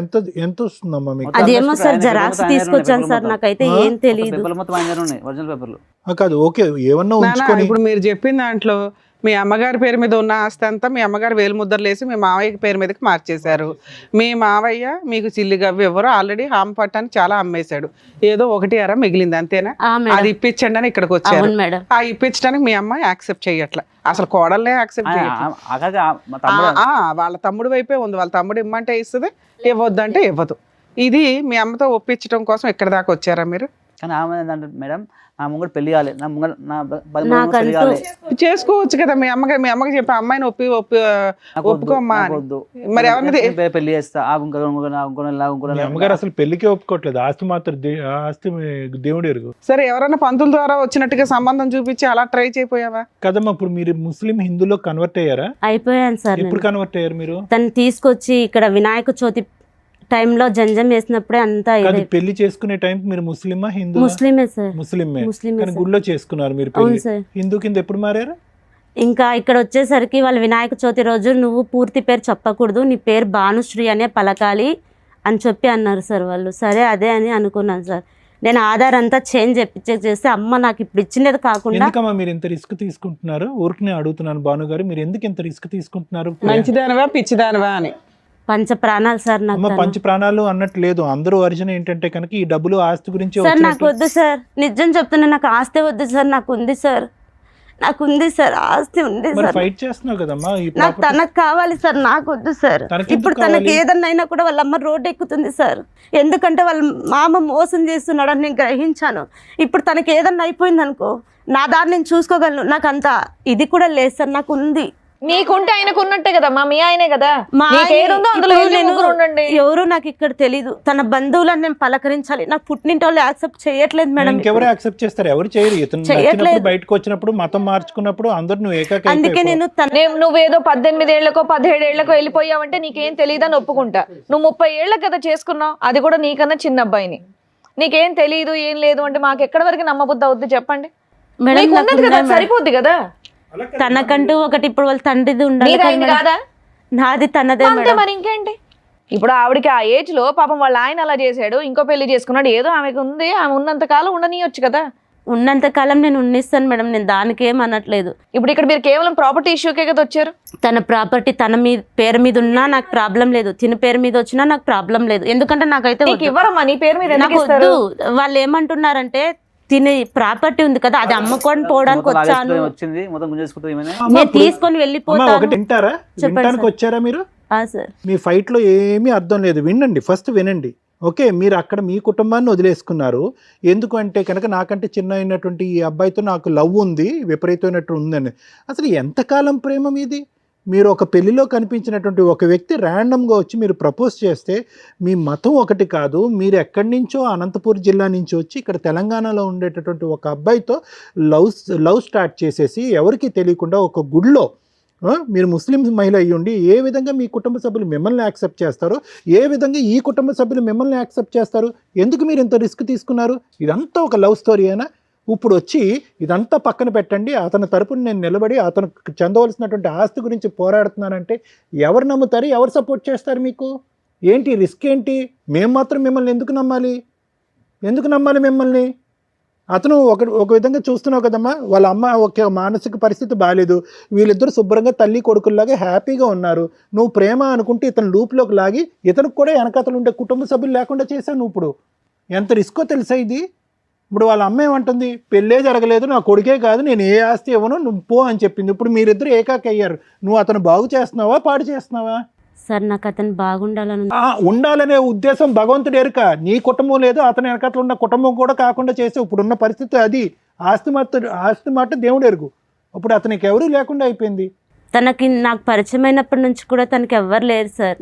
ఎంత వస్తుందమ్మా మీకు? అదేమో సార్ జెరాక్స్ తీసుకొచ్చాను సార్, నాకైతే ఏం తెలియదు. కాదు ఓకే, ఏమన్నా ఉంచుకొని ఇప్పుడు మీరు చెప్పిన దాంట్లో మీ అమ్మగారి పేరు మీద ఉన్న ఆస్తి అంతా మీ అమ్మగారు వేలు ముద్రలేసి మీ మావయ్య పేరు మీదకి మార్చేశారు. మీ మావయ్య మీకు చిల్లిగవ్వి ఎవరు ఆల్రెడీ హామ్ పట్టాన్ని చాలా అమ్మేశాడు, ఏదో 1 మిగిలింది అంతేనా? అది ఇప్పించండి అని ఇక్కడికి వచ్చారు. ఆ ఇప్పించడానికి మీ అమ్మ యాక్సెప్ట్ చెయ్యట్లా, అసలు కోడలే యాక్సెప్ట్ చేయట్లా. వాళ్ళ తమ్ముడు వైపే ఉంది, వాళ్ళ తమ్ముడు ఇమ్మంటే ఇస్తుంది, ఇవ్వద్దంటే ఇవ్వదు. ఇది మీ అమ్మతో ఒప్పించడం కోసం ఇక్కడ దాకా వచ్చారా మీరు? కానీ ఆమె ఏంటంటే మేడం, నా ముంగడు పెళ్లి కాలేదు, నా ముంగడు పెళ్లి కాలేదు, చేసుకోవచ్చు కదా. మీ అమ్మకి చెప్పి అమ్మాయిని ఒప్పుకోమ్మా అని. మరి ఎవరిని పెళ్లి చేస్తా? అమ్మగారు అసలు పెళ్లికే ఒప్పుకోవట్లేదు, ఆస్తి మాత్రం ఆస్తి దేవుడు ఎరుగు. సరే, ఎవరైనా పంతుల ద్వారా వచ్చినట్టుగా సంబంధం చూపించి అలా ట్రై చేయపోయావా? కదమ్మా, ఇప్పుడు మీరు ముస్లిం హిందూలో కన్వర్ట్ అయ్యారా? అయిపోయాను సార్. ఎప్పుడు కన్వర్ట్ అయ్యారు మీరు? తను తీసుకొచ్చి ఇక్కడ వినాయక చవితి టైంలో జంజం వేసినప్పుడే అంతా పెళ్లి చేసుకునే టైం మీరు ముస్లిమా హిందూ? ముస్లిమే సార్. ముస్లిమే. ముస్లిమే కానీ గుడిలో చేసుకున్నారు మీరు అవును పెళ్లి. సార్. హిందూ కింద ఎప్పుడు మారారు? ఇంకా ఇక్కడ వచ్చేసరికి వాళ్ళు వినాయక చవితి రోజు నువ్వు పూర్తి పేరు చెప్పకూడదు, నీ పేరు భానుశ్రీ అనే పలకాలి అని చెప్పి అన్నారు సార్ వాళ్ళు. సరే అదే అని అనుకున్నాను సార్. నేను ఆధార్ అంతా చేంజ్ చేస్తే అమ్మ నాకు ఇప్పుడు ఇచ్చినది కాకుండా. ఎందుకమ్మా మీరు ఇంత రిస్క్ తీసుకుంటున్నారు? ఊరికి అడుగుతున్నాను భాను గారు, మీరు ఎందుకు ఇంత రిస్క్ తీసుకుంటున్నారు? మంచిదానివా పిచ్చిదానివా అని. పంచ ప్రాణాలు సార్ నాకు. పంచ ప్రాణాలు అన్నట్టు లేదు, అందరూ వర్జన ఏంటంటే కనుక ఈ డబ్బులు ఆస్తి గురించి. సార్ నాకు వద్దు సార్, నిజం చెప్తున్నా, నాకు ఆస్తి వద్దు సార్, నాకు ఉంది సార్, నాకు ఉంది సార్, ఆస్తి ఉంది సార్. ఫైట్ చేస్తున్నావు కదమ్మా. నాకు తనకు కావాలి సార్, నాకు వద్దు సార్. ఇప్పుడు తనకి ఏదన్నా అయినా కూడా వాళ్ళ అమ్మ రోడ్డు ఎక్కుతుంది సార్, ఎందుకంటే వాళ్ళ మామ మోసం చేస్తున్నాడు అని నేను గ్రహించాను. ఇప్పుడు తనకి ఏదన్నా అయిపోయింది అనుకో, నా దారి నేను చూసుకోగలను, నాకు అంత ఇది కూడా లేదు సార్, నాకు ఉంది. నీకుంటే ఆయనకు ఉన్నట్టే కదమ్మా, మీ ఆయనే కదా. ఎవరు నాకు ఇక్కడ తెలీదు, తన బంధువులను నేను పలకరించాలి, నాకు పుట్టినింటి వాళ్ళు యాక్సెప్ట్ చేయట్లేదు మేడం. ఎవరు యాక్సెప్ట్ చేస్తారు? ఎవరు చేయరు. ఇతను బయటకు వచ్చినప్పుడు మతం మార్చుకున్నప్పుడు అందరు నువ్వు ఏకాకి. అందుకే నువ్వేదో 18 ఏళ్లకో 17 ఏళ్లకో వెళ్ళిపోయావంటే నీకేం తెలియదని ఒప్పుకుంటా. నువ్వు 30 ఏళ్లకు కదా చేసుకున్నావు, అది కూడా నీకన్నా చిన్న అబ్బాయిని. నీకేం తెలియదు ఏం లేదు అంటే మాకు ఎక్కడి వరకు నమ్మబుద్ధి అవుద్ది చెప్పండి? సరిపోద్ది కదా. తనకంటూ ఒకటి ఇప్పుడు వాళ్ళ తండ్రిది ఉండాలి కదా, నాది తనదే మరి ఇంకేంటి? ఇప్పుడు ఆవిడకి ఆ ఏజ్ లో పాపం వాళ్ళ ఆయన అలా చేశాడు, ఇంకో పెళ్లి చేసుకున్నాడు, ఏదో ఆమెకు ఉంది, ఆమె ఉన్నంత కాలం ఉండనియొచ్చు కదా. ఉన్నంత కాలం నేను ఉన్నిస్తాను మేడం, నేను దానికి ఏం అనట్లేదు. ఇప్పుడు ఇక్కడ మీరు కేవలం ప్రాపర్టీ ఇష్యూకే కదా వచ్చారు. తన ప్రాపర్టీ తన మీద పేరు మీద ఉన్నా నాకు ప్రాబ్లం లేదు, తిన పేరు మీద వచ్చినా నాకు ప్రాబ్లం లేదు, ఎందుకంటే నాకైతే ఇవ్వరమ్మా నీ పేరు మీద. నాకు వద్దు. వాళ్ళు ఏమంటున్నారంటే తిని ప్రాపర్టీ ఉంది కదా అది అమ్ముకొని పోవడానికి వచ్చాను, నేను తీసుకొని వెళ్ళిపోతాను. వచ్చారా మీరు? సార్ మీ ఫైట్ లో ఏమీ అర్థం లేదు, వినండి ఫస్ట్ వినండి. ఓకే, మీరు అక్కడ మీ కుటుంబాన్ని వదిలేసుకున్నారు. ఎందుకంటే కనుక నాకంటే చిన్న అయినటువంటి ఈ అబ్బాయితో నాకు లవ్ ఉంది, విపరీతమైనట్టు ఉందని. అసలు ఎంతకాలం ప్రేమ మీది? మీరు ఒక పెళ్లిలో కనిపించినటువంటి ఒక వ్యక్తి ర్యాండమ్గా వచ్చి మీరు ప్రపోజ్ చేస్తే మీ మతం ఒకటి కాదు, మీరు ఎక్కడి నుంచో అనంతపూర్ జిల్లా నుంచి వచ్చి ఇక్కడ తెలంగాణలో ఉండేటటువంటి ఒక అబ్బాయితో లవ్ స్టార్ట్ చేసేసి ఎవరికి తెలియకుండా ఒక గుడిలో మీరు ముస్లిం మహిళ అయ్యి ఉండి ఏ విధంగా మీ కుటుంబ సభ్యులు మిమ్మల్ని యాక్సెప్ట్ చేస్తారో, ఏ విధంగా ఈ కుటుంబ సభ్యులు మిమ్మల్ని యాక్సెప్ట్ చేస్తారు? ఎందుకు మీరు ఇంత రిస్క్ తీసుకున్నారు? ఇదంతా ఒక లవ్ స్టోరీ అయినా? ఇప్పుడు వచ్చి ఇదంతా పక్కన పెట్టండి, అతని తరపున నేను నిలబడి అతనికి చెందవలసినటువంటి ఆస్తి గురించి పోరాడుతున్నానంటే ఎవరు నమ్ముతారు, ఎవరు సపోర్ట్ చేస్తారు మీకు? ఏంటి రిస్క్ ఏంటి? మేము మాత్రం మిమ్మల్ని ఎందుకు నమ్మాలి? ఎందుకు నమ్మాలి మిమ్మల్ని? అతను ఒక విధంగా చూస్తున్నావు కదమ్మా, వాళ్ళ అమ్మ ఒక మానసిక పరిస్థితి బాగాలేదు, వీళ్ళిద్దరు శుభ్రంగా తల్లి కొడుకుల్లాగా హ్యాపీగా ఉన్నారు. నువ్వు ప్రేమ అనుకుంటే ఇతను లూప్లోకి లాగి ఇతనికి కూడా వెనకతలు ఉండే కుటుంబ సభ్యులు లేకుండా చేశావు నువ్వు. ఇప్పుడు ఎంత రిస్కో తెలుసా ఇది? ఇప్పుడు వాళ్ళ అమ్మ ఏమంటుంది, పెళ్ళే జరగలేదు, నా కొడుకే కాదు, నేను ఏ ఆస్తి ఇవ్వను, నువ్వు పో అని చెప్పింది. ఇప్పుడు మీరిద్దరు ఏకాకి అయ్యారు. నువ్వు అతను బాగు చేస్తున్నావా, పాడు చేస్తున్నావా? సార్ నాకు అతను బాగుండాలని ఉండాలనే ఉద్దేశం భగవంతుడు ఎరుక. నీ కుటుంబం లేదు, అతని వెనకట్లు ఉన్న కుటుంబం కూడా కాకుండా చేసే ఇప్పుడున్న పరిస్థితి అది. ఆస్తి మాట దేవుడు ఎరుగు. ఇప్పుడు అతనికి ఎవరు లేకుండా అయిపోయింది. తనకి నాకు పరిచయం అయినప్పటి నుంచి కూడా తనకి ఎవ్వరు లేరు సార్.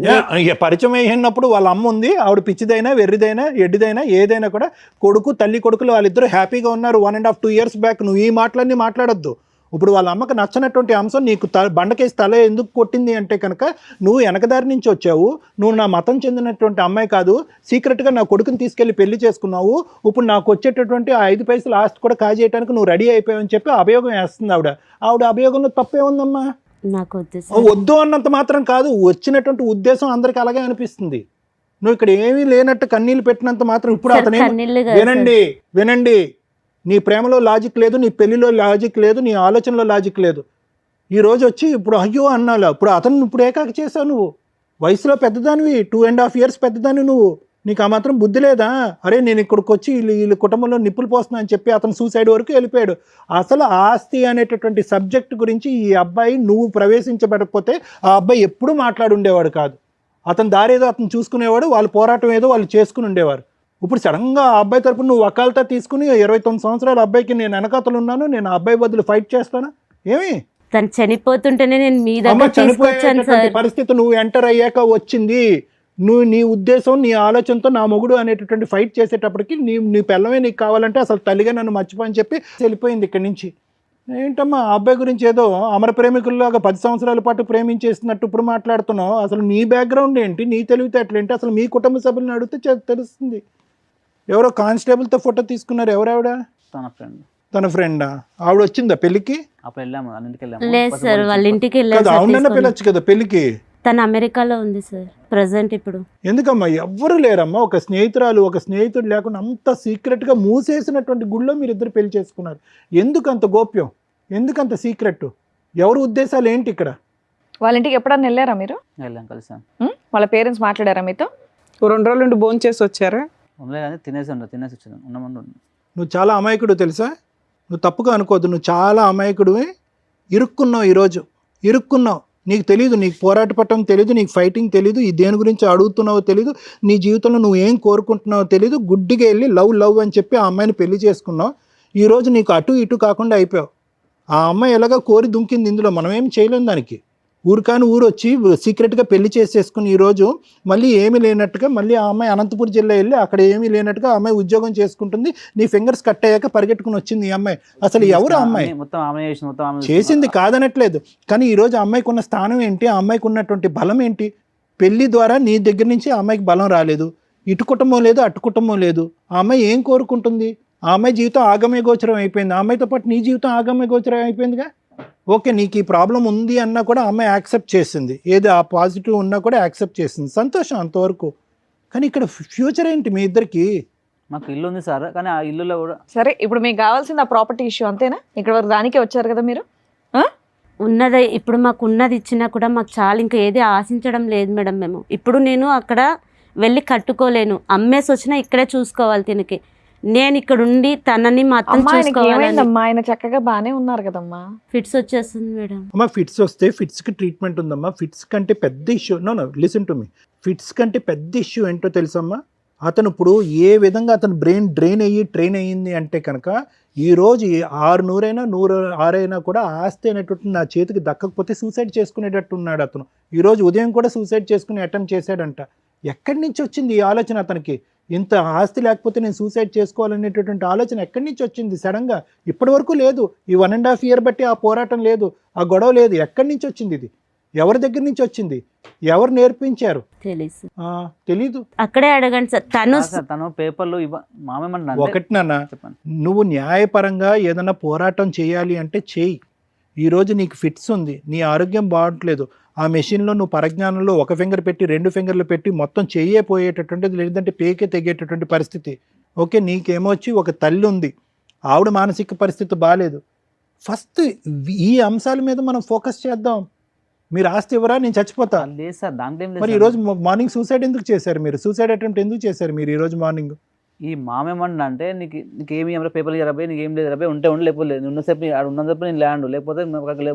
పరిచయం అయినప్పుడు వాళ్ళ అమ్మ ఉంది, ఆవిడ పిచ్చిదైనా వెర్రిదైనా ఎడ్డిదైనా ఏదైనా కూడా కొడుకు తల్లి కొడుకులు వాళ్ళిద్దరూ హ్యాపీగా ఉన్నారు 1.5 2 years బ్యాక్. నువ్వు ఈ మాటలన్నీ మాట్లాడొద్దు. ఇప్పుడు వాళ్ళ అమ్మకి నచ్చనటువంటి అంశం నీకు బండకేసి తల ఎందుకు కొట్టింది అంటే కనుక నువ్వు వెనకదారి నుంచి వచ్చావు, నువ్వు నా మతం చెందినటువంటి అమ్మాయి కాదు, సీక్రెట్గా నా కొడుకుని తీసుకెళ్లి పెళ్లి చేసుకున్నావు, ఇప్పుడు నాకు వచ్చేటటువంటి ఆ 5 పైసలు ఆస్తి కూడా కాజేయడానికి నువ్వు రెడీ అయిపోయావని చెప్పి అభియోగం వేస్తుంది ఆవిడ అభియోగంలో తప్పే ఉందమ్మా? నాకు వద్దు అన్నంత మాత్రం కాదు, వచ్చినటువంటి ఉద్దేశం అందరికి అలాగే అనిపిస్తుంది. నువ్వు ఇక్కడ ఏమీ లేనట్టు కన్నీళ్ళు పెట్టినంత మాత్రం ఇప్పుడు అతనే వినండి, నీ ప్రేమలో లాజిక్ లేదు, నీ పెళ్లిలో లాజిక్ లేదు, నీ ఆలోచనలో లాజిక్ లేదు. ఈ రోజు వచ్చి ఇప్పుడు అయ్యో అన్నాలా, ఇప్పుడు అతను ఇప్పుడు ఏకాకి చేసావు. నువ్వు వయసులో పెద్దదానివి, 2.5 years పెద్దదానివి నువ్వు. నీకు ఆ మాత్రం బుద్ధి లేదా? అరే నేను ఇక్కడికి వచ్చి వీళ్ళ కుటుంబంలో నిప్పులు పోస్తున్నా అని చెప్పి అతను సూసైడ్ వరకు వెళ్ళిపోయాడు. అసలు ఆస్తి అనేటటువంటి సబ్జెక్ట్ గురించి ఈ అబ్బాయి నువ్వు ప్రవేశించబడకపోతే ఆ అబ్బాయి ఎప్పుడూ మాట్లాడుండేవాడు కాదు. అతని దారేదో అతను చూసుకునేవాడు, వాళ్ళ పోరాటం ఏదో వాళ్ళు చేసుకుని ఉండేవారు. ఇప్పుడు సడన్గా ఆ అబ్బాయి తరపున నువ్వు వకాలతా తీసుకుని 29 సంవత్సరాల అబ్బాయికి నేను వెనకాతలు ఉన్నాను, నేను ఆ అబ్బాయి బదులు ఫైట్ చేస్తాను ఏమి? తను చనిపోతుంటేనే నేను మీ దగ్గర తీసుకొచ్చాను సార్. పరిస్థితి నువ్వు ఎంటర్ అయ్యాక వచ్చింది. నువ్వు నీ ఉద్దేశం నీ ఆలోచనతో నా మొగుడు అనేటటువంటి ఫైట్ చేసేటప్పటికి నీ పిల్లమే నీకు కావాలంటే అసలు తల్లిగా నన్ను మర్చిపోని చెప్పి వెళ్ళిపోయింది ఇక్కడి నుంచి. ఏంటమ్మా ఆ అబ్బాయి గురించి ఏదో అమర ప్రేమికుల్లాగా 10 సంవత్సరాల పాటు ప్రేమించేస్తున్నట్టు ఇప్పుడు మాట్లాడుతున్నావు. అసలు నీ బ్యాక్గ్రౌండ్ ఏంటి, నీ తెలివితేటలు ఏంటి, అసలు మీ కుటుంబ సభ్యులను అడిగితే తెలుస్తుంది. ఎవరో కానిస్టేబుల్తో ఫోటో తీసుకున్నారు, ఎవరావిడ? తన ఫ్రెండా? ఆవిడ వచ్చిందా పెళ్లికి? లేదు సార్, వాళ్ళ ఇంటికి అవునన్నా పిల్లచ్చు కదా పెళ్లికి. తను అమెరికాలో ఉంది సార్ ప్రజెంట్ ఇప్పుడు. ఎందుకమ్మా ఎవ్వరు లేరమ్మా, ఒక స్నేహితుడు లేకుండా అంత సీక్రెట్గా మూసేసినటువంటి గుళ్ళో మీరు ఇద్దరు పెళ్లి చేసుకున్నారు. ఎందుకు అంత గోప్యం, ఎందుకంత సీక్రెట్? ఎవరి ఉద్దేశాలు ఏంటి ఇక్కడ? వాళ్ళ ఇంటికి ఎప్పుడన్నా వెళ్ళారా మీరు? కలిసాం. వాళ్ళ పేరెంట్స్ మాట్లాడారా మీతో? 2 రోజుల నుండి భోజనం చేసి వచ్చారా? తినేసి వచ్చాను. నువ్వు చాలా అమాయకుడు తెలుసా, నువ్వు తప్పుగా అనుకోవద్దు, నువ్వు చాలా అమాయకుడివి. ఇరుక్కున్నావు, ఈరోజు ఇరుక్కున్నావు. నీకు తెలీదు, నీకు పోరాట పట్టడం తెలీదు, నీకు ఫైటింగ్ తెలీదు, ఈ దేని గురించి అడుగుతున్నావో తెలీదు, నీ జీవితంలో నువ్వు ఏం కోరుకుంటున్నావో తెలీదు. గుడ్డిగా వెళ్ళి లవ్ అని చెప్పి ఆ అమ్మాయిని పెళ్లి చేసుకున్నావు. ఈరోజు నీకు అటు ఇటు కాకుండా అయిపోయావు. ఆ అమ్మాయి ఎలాగ కోరి దుంకింది, ఇందులో మనం ఏం చేయలేం దానికి. ఊరు వచ్చి సీక్రెట్గా పెళ్లి చేసేసుకుని ఈరోజు మళ్ళీ ఏమీ లేనట్టుగా మళ్ళీ ఆ అమ్మాయి అనంతపూర్ జిల్లా వెళ్ళి అక్కడ ఏమీ లేనట్టుగా ఆ అమ్మాయి ఉద్యోగం చేసుకుంటుంది. నీ ఫింగర్స్ కట్ అయ్యాక పరిగెట్టుకుని వచ్చింది ఈ అమ్మాయి. అసలు ఎవరు ఆ అమ్మాయి? చేసింది కాదనట్లేదు, కానీ ఈరోజు ఆ అమ్మాయికి ఉన్న స్థానం ఏంటి, ఆ అమ్మాయికి ఉన్నటువంటి బలం ఏంటి? పెళ్లి ద్వారా నీ దగ్గర నుంచి ఆ అమ్మాయికి బలం రాలేదు, ఇటు కుటుంబం లేదు అటు కుటుంబం లేదు. ఆ అమ్మాయి ఏం కోరుకుంటుంది? ఆ అమ్మాయి జీవితం ఆగమ్య గోచరం అయిపోయింది. ఆ అమ్మాయితో పాటు నీ జీవితం ఆగమ్య గోచరం అయిపోయిందిగా. ఓకే, నీకు ఈ ప్రాబ్లం ఉంది అన్నా కూడా అమ్మాయి యాక్సెప్ట్ చేసింది, ఏది ఆ పాజిటివ్ ఉన్నా కూడా యాక్సెప్ట్ చేసింది, సంతోషం అంతవరకు. కానీ ఇక్కడ ఫ్యూచర్ ఏంటి మీ ఇద్దరికి? మాకు ఇల్లు ఉంది సార్, కానీ ఆ ఇల్లులో కూడా సరే ఇప్పుడు మీకు కావాల్సింది ఆ ప్రాపర్టీ ఇష్యూ అంతేనా? ఇక్కడ వరకు దానికే వచ్చారు కదా మీరు. ఉన్నది ఇప్పుడు మాకు ఉన్నది ఇచ్చినా కూడా మాకు చాలా, ఇంకా ఏది ఆశించడం లేదు మేడం. మేము ఇప్పుడు నేను అక్కడ వెళ్ళి కట్టుకోలేను, అమ్మేసి వచ్చినా ఇక్కడే చూసుకోవాలి తినకి. నేను ఇక్కడ ఉండి తనని మాత్రం చూసుకోవాలి. ఆయన చక్కగా బానే ఉన్నారు కదమ్మా. ఫిట్స్ వచ్చేస్తుంది మేడం. అమ్మా ఫిట్స్ వస్తే ఫిట్స్కి ట్రీట్మెంట్ ఉందమ్మా. ఫిట్స్ కంటే పెద్ద issue listen to me, fits కంటే పెద్ద ఇష్యూ ఏంటో తెలుసమ్మా? అతను ఇప్పుడు ఏ విధంగా అతను బ్రెయిన్ డ్రైన్ అయ్యి ట్రైన్ అయ్యింది అంటే కనుక ఈరోజు 600 106 కూడా ఆస్తి అనేటువంటి నా చేతికి దక్కకపోతే సూసైడ్ చేసుకునేటట్టు ఉన్నాడు అతను. ఈరోజు ఉదయం కూడా సూసైడ్ చేసుకుని అటెంప్ట్ చేశాడంట. ఎక్కడి నుంచి వచ్చింది ఈ ఆలోచన అతనికి? ఇంత ఆస్తి లేకపోతే నేను సూసైడ్ చేసుకోవాలనేటటువంటి ఆలోచన ఎక్కడి నుంచి వచ్చింది సడన్గా? ఇప్పటి వరకు లేదు. ఈ 1.5 year బట్టి ఆ పోరాటం లేదు, ఆ గొడవ లేదు. ఎక్కడి నుంచి వచ్చింది ఇది? ఎవరి దగ్గర నుంచి వచ్చింది? ఎవరు నేర్పించారు? తెలీదు. అక్కడే అడగండి సార్. తను పేపర్లు మామేమంటున్నా ఒకటి నాన్న, చెప్పండి. నువ్వు న్యాయపరంగా ఏదైనా పోరాటం చేయాలి అంటే చేయి. ఈరోజు నీకు ఫిట్స్ ఉంది, నీ ఆరోగ్యం బాగుంటలేదు, ఆ మెషిన్లో నువ్వు పరజ్ఞానంలో 1 ఫింగర్ పెట్టి 2 ఫింగర్లు పెట్టి మొత్తం చెయ్యే పోయేటటువంటిది, లేదంటే పేకే తెగేటటువంటి పరిస్థితి. ఓకే, నీకేమొచ్చి ఒక తల్లి ఉంది, ఆవిడ మానసిక పరిస్థితి బాగాలేదు. ఫస్ట్ ఈ అంశాల మీద మనం ఫోకస్ చేద్దాం. మీరు ఆస్తి ఇవ్వరా, నేను చచ్చిపోతా. లేదు సార్, దాంట్లో ఏం లేదు మరి ఈరోజు మార్నింగ్ సూసైడ్ ఎందుకు చేశారు మీరు? సూసైడ్ అటెంప్ట్ ఎందుకు చేశారు మీరు ఈరోజు మార్నింగ్? ఈ మామేమన్నా అంటే నీకేమి ఏమైనా పేపర్లు ఇవ్వరాబోయే, నీకు ఏం లేదు రాబోయే, ఉంటే లేకపోతే లేదు, ఉన్నసేపు ఉన్నసేపు నేను ల్యాండ్, లేకపోతే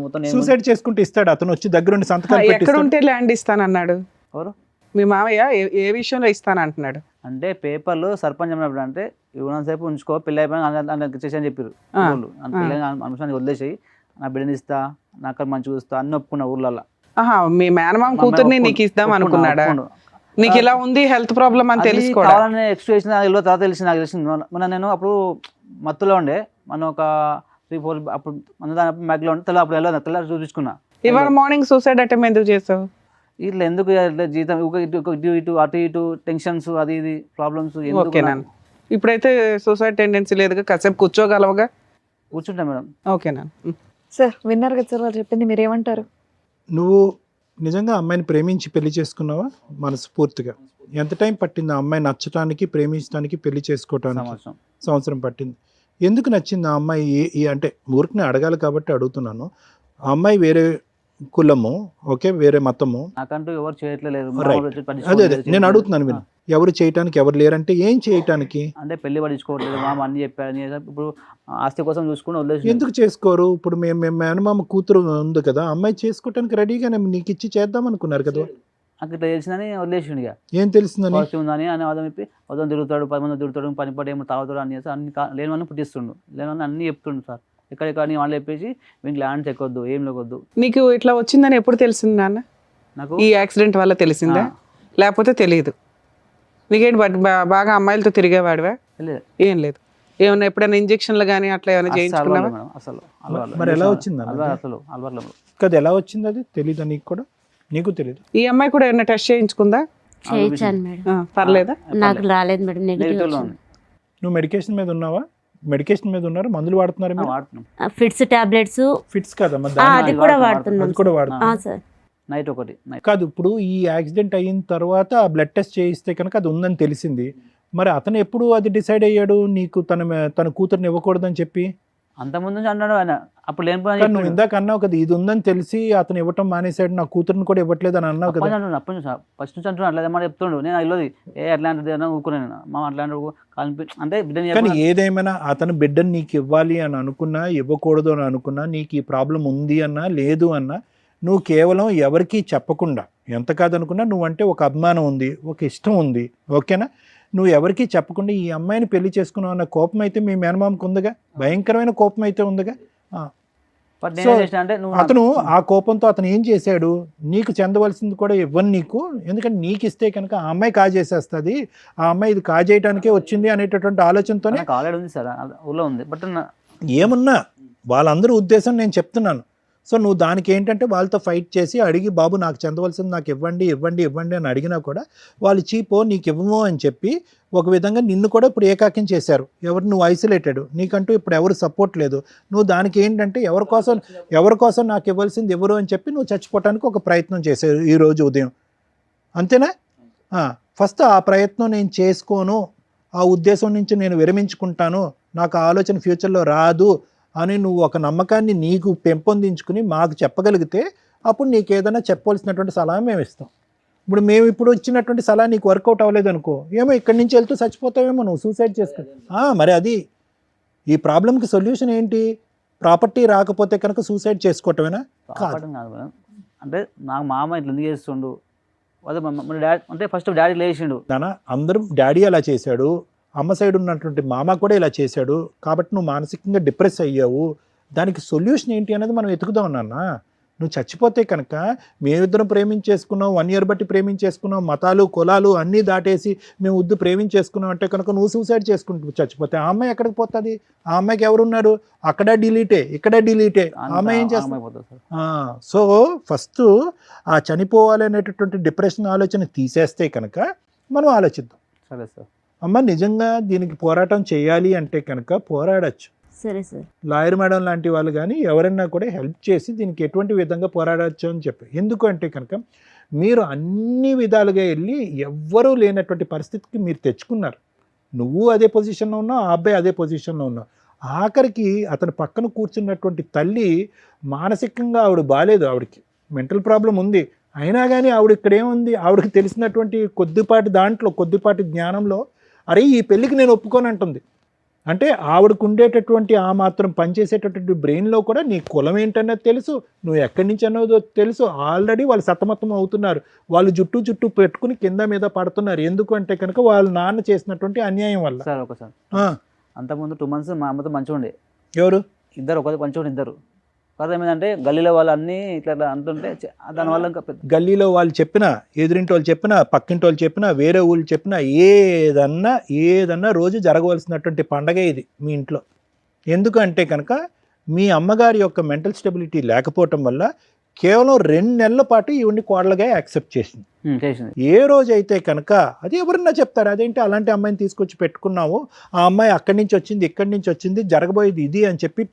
మొత్తం సూసైడ్ చేసుకుంటే ఇస్తాడు అతను వచ్చి దగ్గర ఉండి సంతకాలు ఎక్కడ పెట్టి? ఉంటే ల్యాండ్ ఇస్తానన్నాడు ఎవరు? మీ మామయ్య ఏ విషయంలో ఇస్తానంటున్నాడు? అంటే పేపర్లు సర్పంచ్ అన్నప్పుడు అంటే ఉన్నసేపు ఉంచుకో, పెళ్ళి అయిపోయినా చేసి అని చెప్పారు. అంశాన్ని వదిలేసి నా బిడ్డని ఇస్తా, నాకు మంచిగా చూస్తా అన్ని ఒప్పుకున్న ఊర్లలో. మీ మేనమామ కూతుర్ని నీకు ఇద్దాం అనుకున్నాడా? నీకు ఇలా ఉంది హెల్త్ ప్రాబ్లం అని తెలుసుకోవాలని ఎక్స్ప్రెషన్ తర్వాత తెలిసింది. నాకు తెలిసింది మొన్న నేను అప్పుడు మత్తులో ఉండే, మనం ఒక 3-4 అప్పుడు మన దాని మ్యాగ్లో ఉంటే తెల్లారి చూపించుకున్నా. ఇవాళ మార్నింగ్ సూసైడ్ అటెంప్ట్ ఎందుకు చేసావు? ఇట్లా ఎందుకు జీతం ఇటు అటు ఇటు టెన్షన్స్, అది ఇది ప్రాబ్లమ్స్. ఓకేనా, ఇప్పుడైతే సూసైడ్ టెండెన్సీ లేదుగా, కాసేపు కూర్చోగలవుగా? కూర్చుంటా మేడం. ఓకేనా సార్, విన్నారు కదా సార్ వాళ్ళు చెప్పింది, మీరేమంటారు? నువ్వు నిజంగా అమ్మాయిని ప్రేమించి పెళ్లి చేసుకున్నావా మనస్ఫూర్తిగా? ఎంత టైం పట్టింది ఆ అమ్మాయి నచ్చటానికి, ప్రేమించడానికి, పెళ్లి చేసుకోవటానికి? సంవత్సరం పట్టింది. ఎందుకు నచ్చింది ఆ అమ్మాయి? అంటే ఊరికి అడగాలి కాబట్టి అడుగుతున్నాను. ఆ అమ్మాయి వేరే కులము, ఓకే, వేరే మతము, నాకంటూ ఎవరు చేయట్లేదు. అదే నేను అడుగుతున్నాను. మీరు ఎవరు చేయటానికి ఎవరు లేరంటే ఏం చేయటానికి? అంటే పెళ్లి పడించుకోవట్లేదు మామ అని చెప్పారు. ఇప్పుడు ఆస్తి కోసం చూసుకుని వదిలేసి ఎందుకు చేసుకోరు? ఇప్పుడు మేము మేనమామ కూతురు ఉంది కదా, అమ్మాయి చేసుకోవటానికి రెడీగానే నీకు ఇచ్చి చేద్దాం అనుకున్నారు కదా. నాకు ఇట్లా తెలిసిందని వదిలేసిండు. ఇక ఏం తెలిసిందని? ఉందని అని వాదం చెప్పి వదం తిరుగుతాడు, 10 మంది తిరుగుతాడు, పని పడి ఏమో తాగుతాడు అని చేసి అన్ని లేనివన్నీ పుట్టిస్తుండు, లేనివన్నీ అన్ని చెప్తుండు సార్. ఎక్కడెక్కడ వాళ్ళు చెప్పేసి మీకు ల్యాండ్స్ ఎక్కొద్దు, ఏం లేకొద్దు. నీకు ఇట్లా వచ్చిందని ఎప్పుడు తెలిసింది నాన్న? నాకు ఈ యాక్సిడెంట్ వల్ల తెలిసిందా, లేకపోతే తెలియదు? నీకేంటి బాగా అమ్మాయిలతో తిరిగేవాడివా? ఏం లేదు. ఏమన్నా ఎప్పుడైనా ఇంజక్షన్లు కానీ అట్లా ఏమైనా చేయించుకున్నావా? అసలు మరి ఎలా వచ్చింది అసలు కదా? ఎలా వచ్చింది అది తెలీదా నీకు కూడా? నీకు తెలియదు. ఈ అమ్మాయి కూడా ఏమైనా టెస్ట్ చేయించుకుందా? చేయించాను మేడం. పర్లేదా? నాకు రాలేదు మేడం, నెగిటివ్. నువ్వు మెడికేషన్ మీద ఉన్నావా? మెడికేషన్ మీద ఉన్నారు, మందులు వాడుతున్నారు? Fits tablets. ఫిట్స్ కదా, అది కూడా వాడుతున్నాం. అది కూడా వాడుతున్నాం సార్. నైట్ ఒకటి కాదు. ఇప్పుడు ఈ యాక్సిడెంట్ అయిన తర్వాత బ్లడ్ టెస్ట్ చేయిస్తే కనుక అది ఉందని తెలిసింది. మరి అతను ఎప్పుడు అది డిసైడ్ అయ్యాడు నీకు తన కూతురుని ఇవ్వకూడదని చెప్పి? అంతకుముందు అన్నాడు ఆయన. అప్పుడు లేని నువ్వు ఇందాక అన్నావు కదా, ఇది ఉందని తెలిసి అతను ఇవ్వటం మానేశాడు, నా కూతురుని కూడా ఇవ్వట్లేదు అని అన్నావు కదా. అప్పటి నుంచి ఫస్ట్ నుంచి అంటున్నాడు అట్లా ఏమన్నా చెప్తుండు. నేను ఇల్లోది అట్లాంటిది ఊరుకున్నాను మా అట్లాంటి అంటే బిడ్డని. కానీ ఏదేమైనా అతను బిడ్డని నీకు ఇవ్వాలి అని అనుకున్నా, ఇవ్వకూడదు అని అనుకున్నా, నీకు ఈ ప్రాబ్లం ఉంది అన్నా లేదు అన్నా, నువ్వు కేవలం ఎవరికీ చెప్పకుండా, ఎంత కాదనుకున్నా నువ్వంటే ఒక అభిమానం ఉంది, ఒక ఇష్టం ఉంది, ఓకేనా, నువ్వు ఎవరికీ చెప్పకుండా ఈ అమ్మాయిని పెళ్లి చేసుకున్నావు అన్న కోపం అయితే మీ మేనమామకు ఉందిగా, భయంకరమైన కోపం అయితే ఉందిగా. అతను ఆ కోపంతో అతను ఏం చేశాడు, నీకు చెందవలసింది కూడా ఇవ్వను నీకు, ఎందుకంటే నీకు ఇస్తే కనుక ఆ అమ్మాయి కాజేసేస్తుంది, ఆ అమ్మాయి ఇది కాజేయడానికే వచ్చింది అనేటటువంటి ఆలోచనతోనే. ఏమున్నా వాళ్ళందరూ ఉద్దేశం నేను చెప్తున్నాను. సో నువ్వు దానికి ఏంటంటే వాళ్ళతో ఫైట్ చేసి అడిగి, బాబు నాకు చెందవలసింది నాకు ఇవ్వండి ఇవ్వండి ఇవ్వండి అని అడిగినా కూడా వాళ్ళు చీపో నీకు ఇవ్వమో అని చెప్పి ఒక విధంగా నిన్ను కూడా ఇప్పుడు ఏకాకిం చేశారు. ఎవరు నువ్వు ఐసోలేటెడ్, నీకంటూ ఇప్పుడు ఎవరు సపోర్ట్ లేదు. నువ్వు దానికి ఏంటంటే ఎవరి కోసం నాకు ఇవ్వాల్సింది ఎవరు అని చెప్పి నువ్వు చచ్చిపోవటానికి ఒక ప్రయత్నం చేశారు ఈరోజు ఉదయం, అంతేనా? ఫస్ట్ ఆ ప్రయత్నం నేను చేసుకోను, ఆ ఉద్దేశం నుంచి నేను విరమించుకుంటాను, నాకు ఆలోచన ఫ్యూచర్లో రాదు అని నువ్వు ఒక నమ్మకాన్ని నీకు పెంపొందించుకుని మాకు చెప్పగలిగితే అప్పుడు నీకు ఏదైనా చెప్పవలసినటువంటి సలహా మేము ఇస్తాం. మేము ఇప్పుడు ఇచ్చినటువంటి సలహా నీకు వర్కౌట్ అవ్వలేదు అనుకో, ఏమో ఇక్కడి నుంచి వెళ్తూ చచ్చిపోతావేమో, నువ్వు సూసైడ్ చేసుకో. మరి అది ఈ ప్రాబ్లంకి సొల్యూషన్ ఏంటి? ప్రాపర్టీ రాకపోతే కనుక సూసైడ్ చేసుకోవటమేనా? అంటే నాకు మామ ఇట్లా ఎందుకు చేస్తుండు, అదే మన డాడీ అంటే ఫస్ట్ డాడీ లేచిండు. నాన్న అందరం డాడీ అలా చేశాడు, అమ్మ సైడ్ ఉన్నటువంటి మామ కూడా ఇలా చేశాడు కాబట్టి నువ్వు మానసికంగా డిప్రెస్ అయ్యావు, దానికి సొల్యూషన్ ఏంటి అనేది మనం వెతుకుదాం నాన్న. నువ్వు చచ్చిపోతే కనుక మేమిద్దరం ప్రేమించేసుకున్నాం, 1 year బట్టి ప్రేమించేసుకున్నాం, మతాలు కులాలు అన్నీ దాటేసి మేము ప్రేమించేసుకున్నాం అంటే కనుక నువ్వు సూసైడ్ చేసుకుంటూ చచ్చిపోతే ఆ అమ్మాయి ఎక్కడికి పోతుంది? ఆ అమ్మాయికి ఎవరున్నారు? అక్కడ డిలీటే ఇక్కడ డిలీటే, ఆ అమ్మాయి ఏం చేస్తుంది? సో ఫస్ట్ ఆ చనిపోవాలి అనేటటువంటి డిప్రెషన్ ఆలోచన తీసేస్తే కనుక మనం ఆలోచిద్దాం. సరే సార్. అమ్మ నిజంగా దీనికి పోరాటం చేయాలి అంటే కనుక పోరాడచ్చు. సరే సార్. లాయర్ మేడం లాంటి వాళ్ళు కానీ ఎవరైనా కూడా హెల్ప్ చేసి దీనికి ఎటువంటి విధంగా పోరాడచ్చు అని చెప్పి. ఎందుకు అంటే కనుక మీరు అన్ని విధాలుగా వెళ్ళి ఎవ్వరూ లేనటువంటి పరిస్థితికి మీరు తెచ్చుకున్నారు. నువ్వు అదే పొజిషన్లో ఉన్నావు, ఆ అబ్బాయి అదే పొజిషన్లో ఉన్నావు. ఆఖరికి అతని పక్కన కూర్చున్నటువంటి తల్లి మానసికంగా ఆవిడ బాగాలేదు, ఆవిడకి మెంటల్ ప్రాబ్లం ఉంది. అయినా కానీ ఆవిడ ఇక్కడ ఏముంది, ఆవిడకి తెలిసినటువంటి కొద్దిపాటి జ్ఞానంలో అరే ఈ పెళ్ళికి నేను ఒప్పుకోను అంటుంది. అంటే ఆవిడకు ఉండేటటువంటి ఆ మాత్రం పనిచేసేటటువంటి బ్రెయిన్లో కూడా నీ కులం ఏంటన్నది తెలుసు, నువ్వు ఎక్కడి నుంచి అన్నదో తెలుసు. ఆల్రెడీ వాళ్ళు సతమతం అవుతున్నారు, వాళ్ళు జుట్టు పెట్టుకుని కింద మీద పడుతున్నారు. ఎందుకు అంటే కనుక వాళ్ళ నాన్న చేసినటువంటి అన్యాయం వల్ల. సార్ ఒకసారి అంతకుముందు 2 months మా అమ్మతో మంచిగా ఉండే. ఎవరు? ఇద్దరు ఒక మంచిగా ఇద్దరు. కారణం ఏంటంటే గల్లీలో వాళ్ళు అన్నీ ఇట్లా అంటుంటే దానివల్ల ఇంకా గల్లీలో వాళ్ళు చెప్పినా, ఎదురింటి వాళ్ళు చెప్పినా, పక్కింటి వాళ్ళు చెప్పినా, వేరే ఊళ్ళు చెప్పినా ఏదన్నా రోజు జరగవలసినటువంటి పండగ ఇది మీ ఇంట్లో. ఎందుకంటే కనుక మీ అమ్మగారి యొక్క మెంటల్ స్టెబిలిటీ లేకపోవటం వల్ల కేవలం 2 నెలల పాటు ఈవిడ్ని కోడలుగా యాక్సెప్ట్ చేసింది. ఏ రోజైతే కనుక అది ఎవరన్నా చెప్తారు, అదేంటి అలాంటి అమ్మాయిని తీసుకొచ్చి పెట్టుకున్నావు, ఆ అమ్మాయి అక్కడి నుంచి వచ్చింది ఇక్కడి నుంచి వచ్చింది జరగబోయేది ఇది అని చెప్పి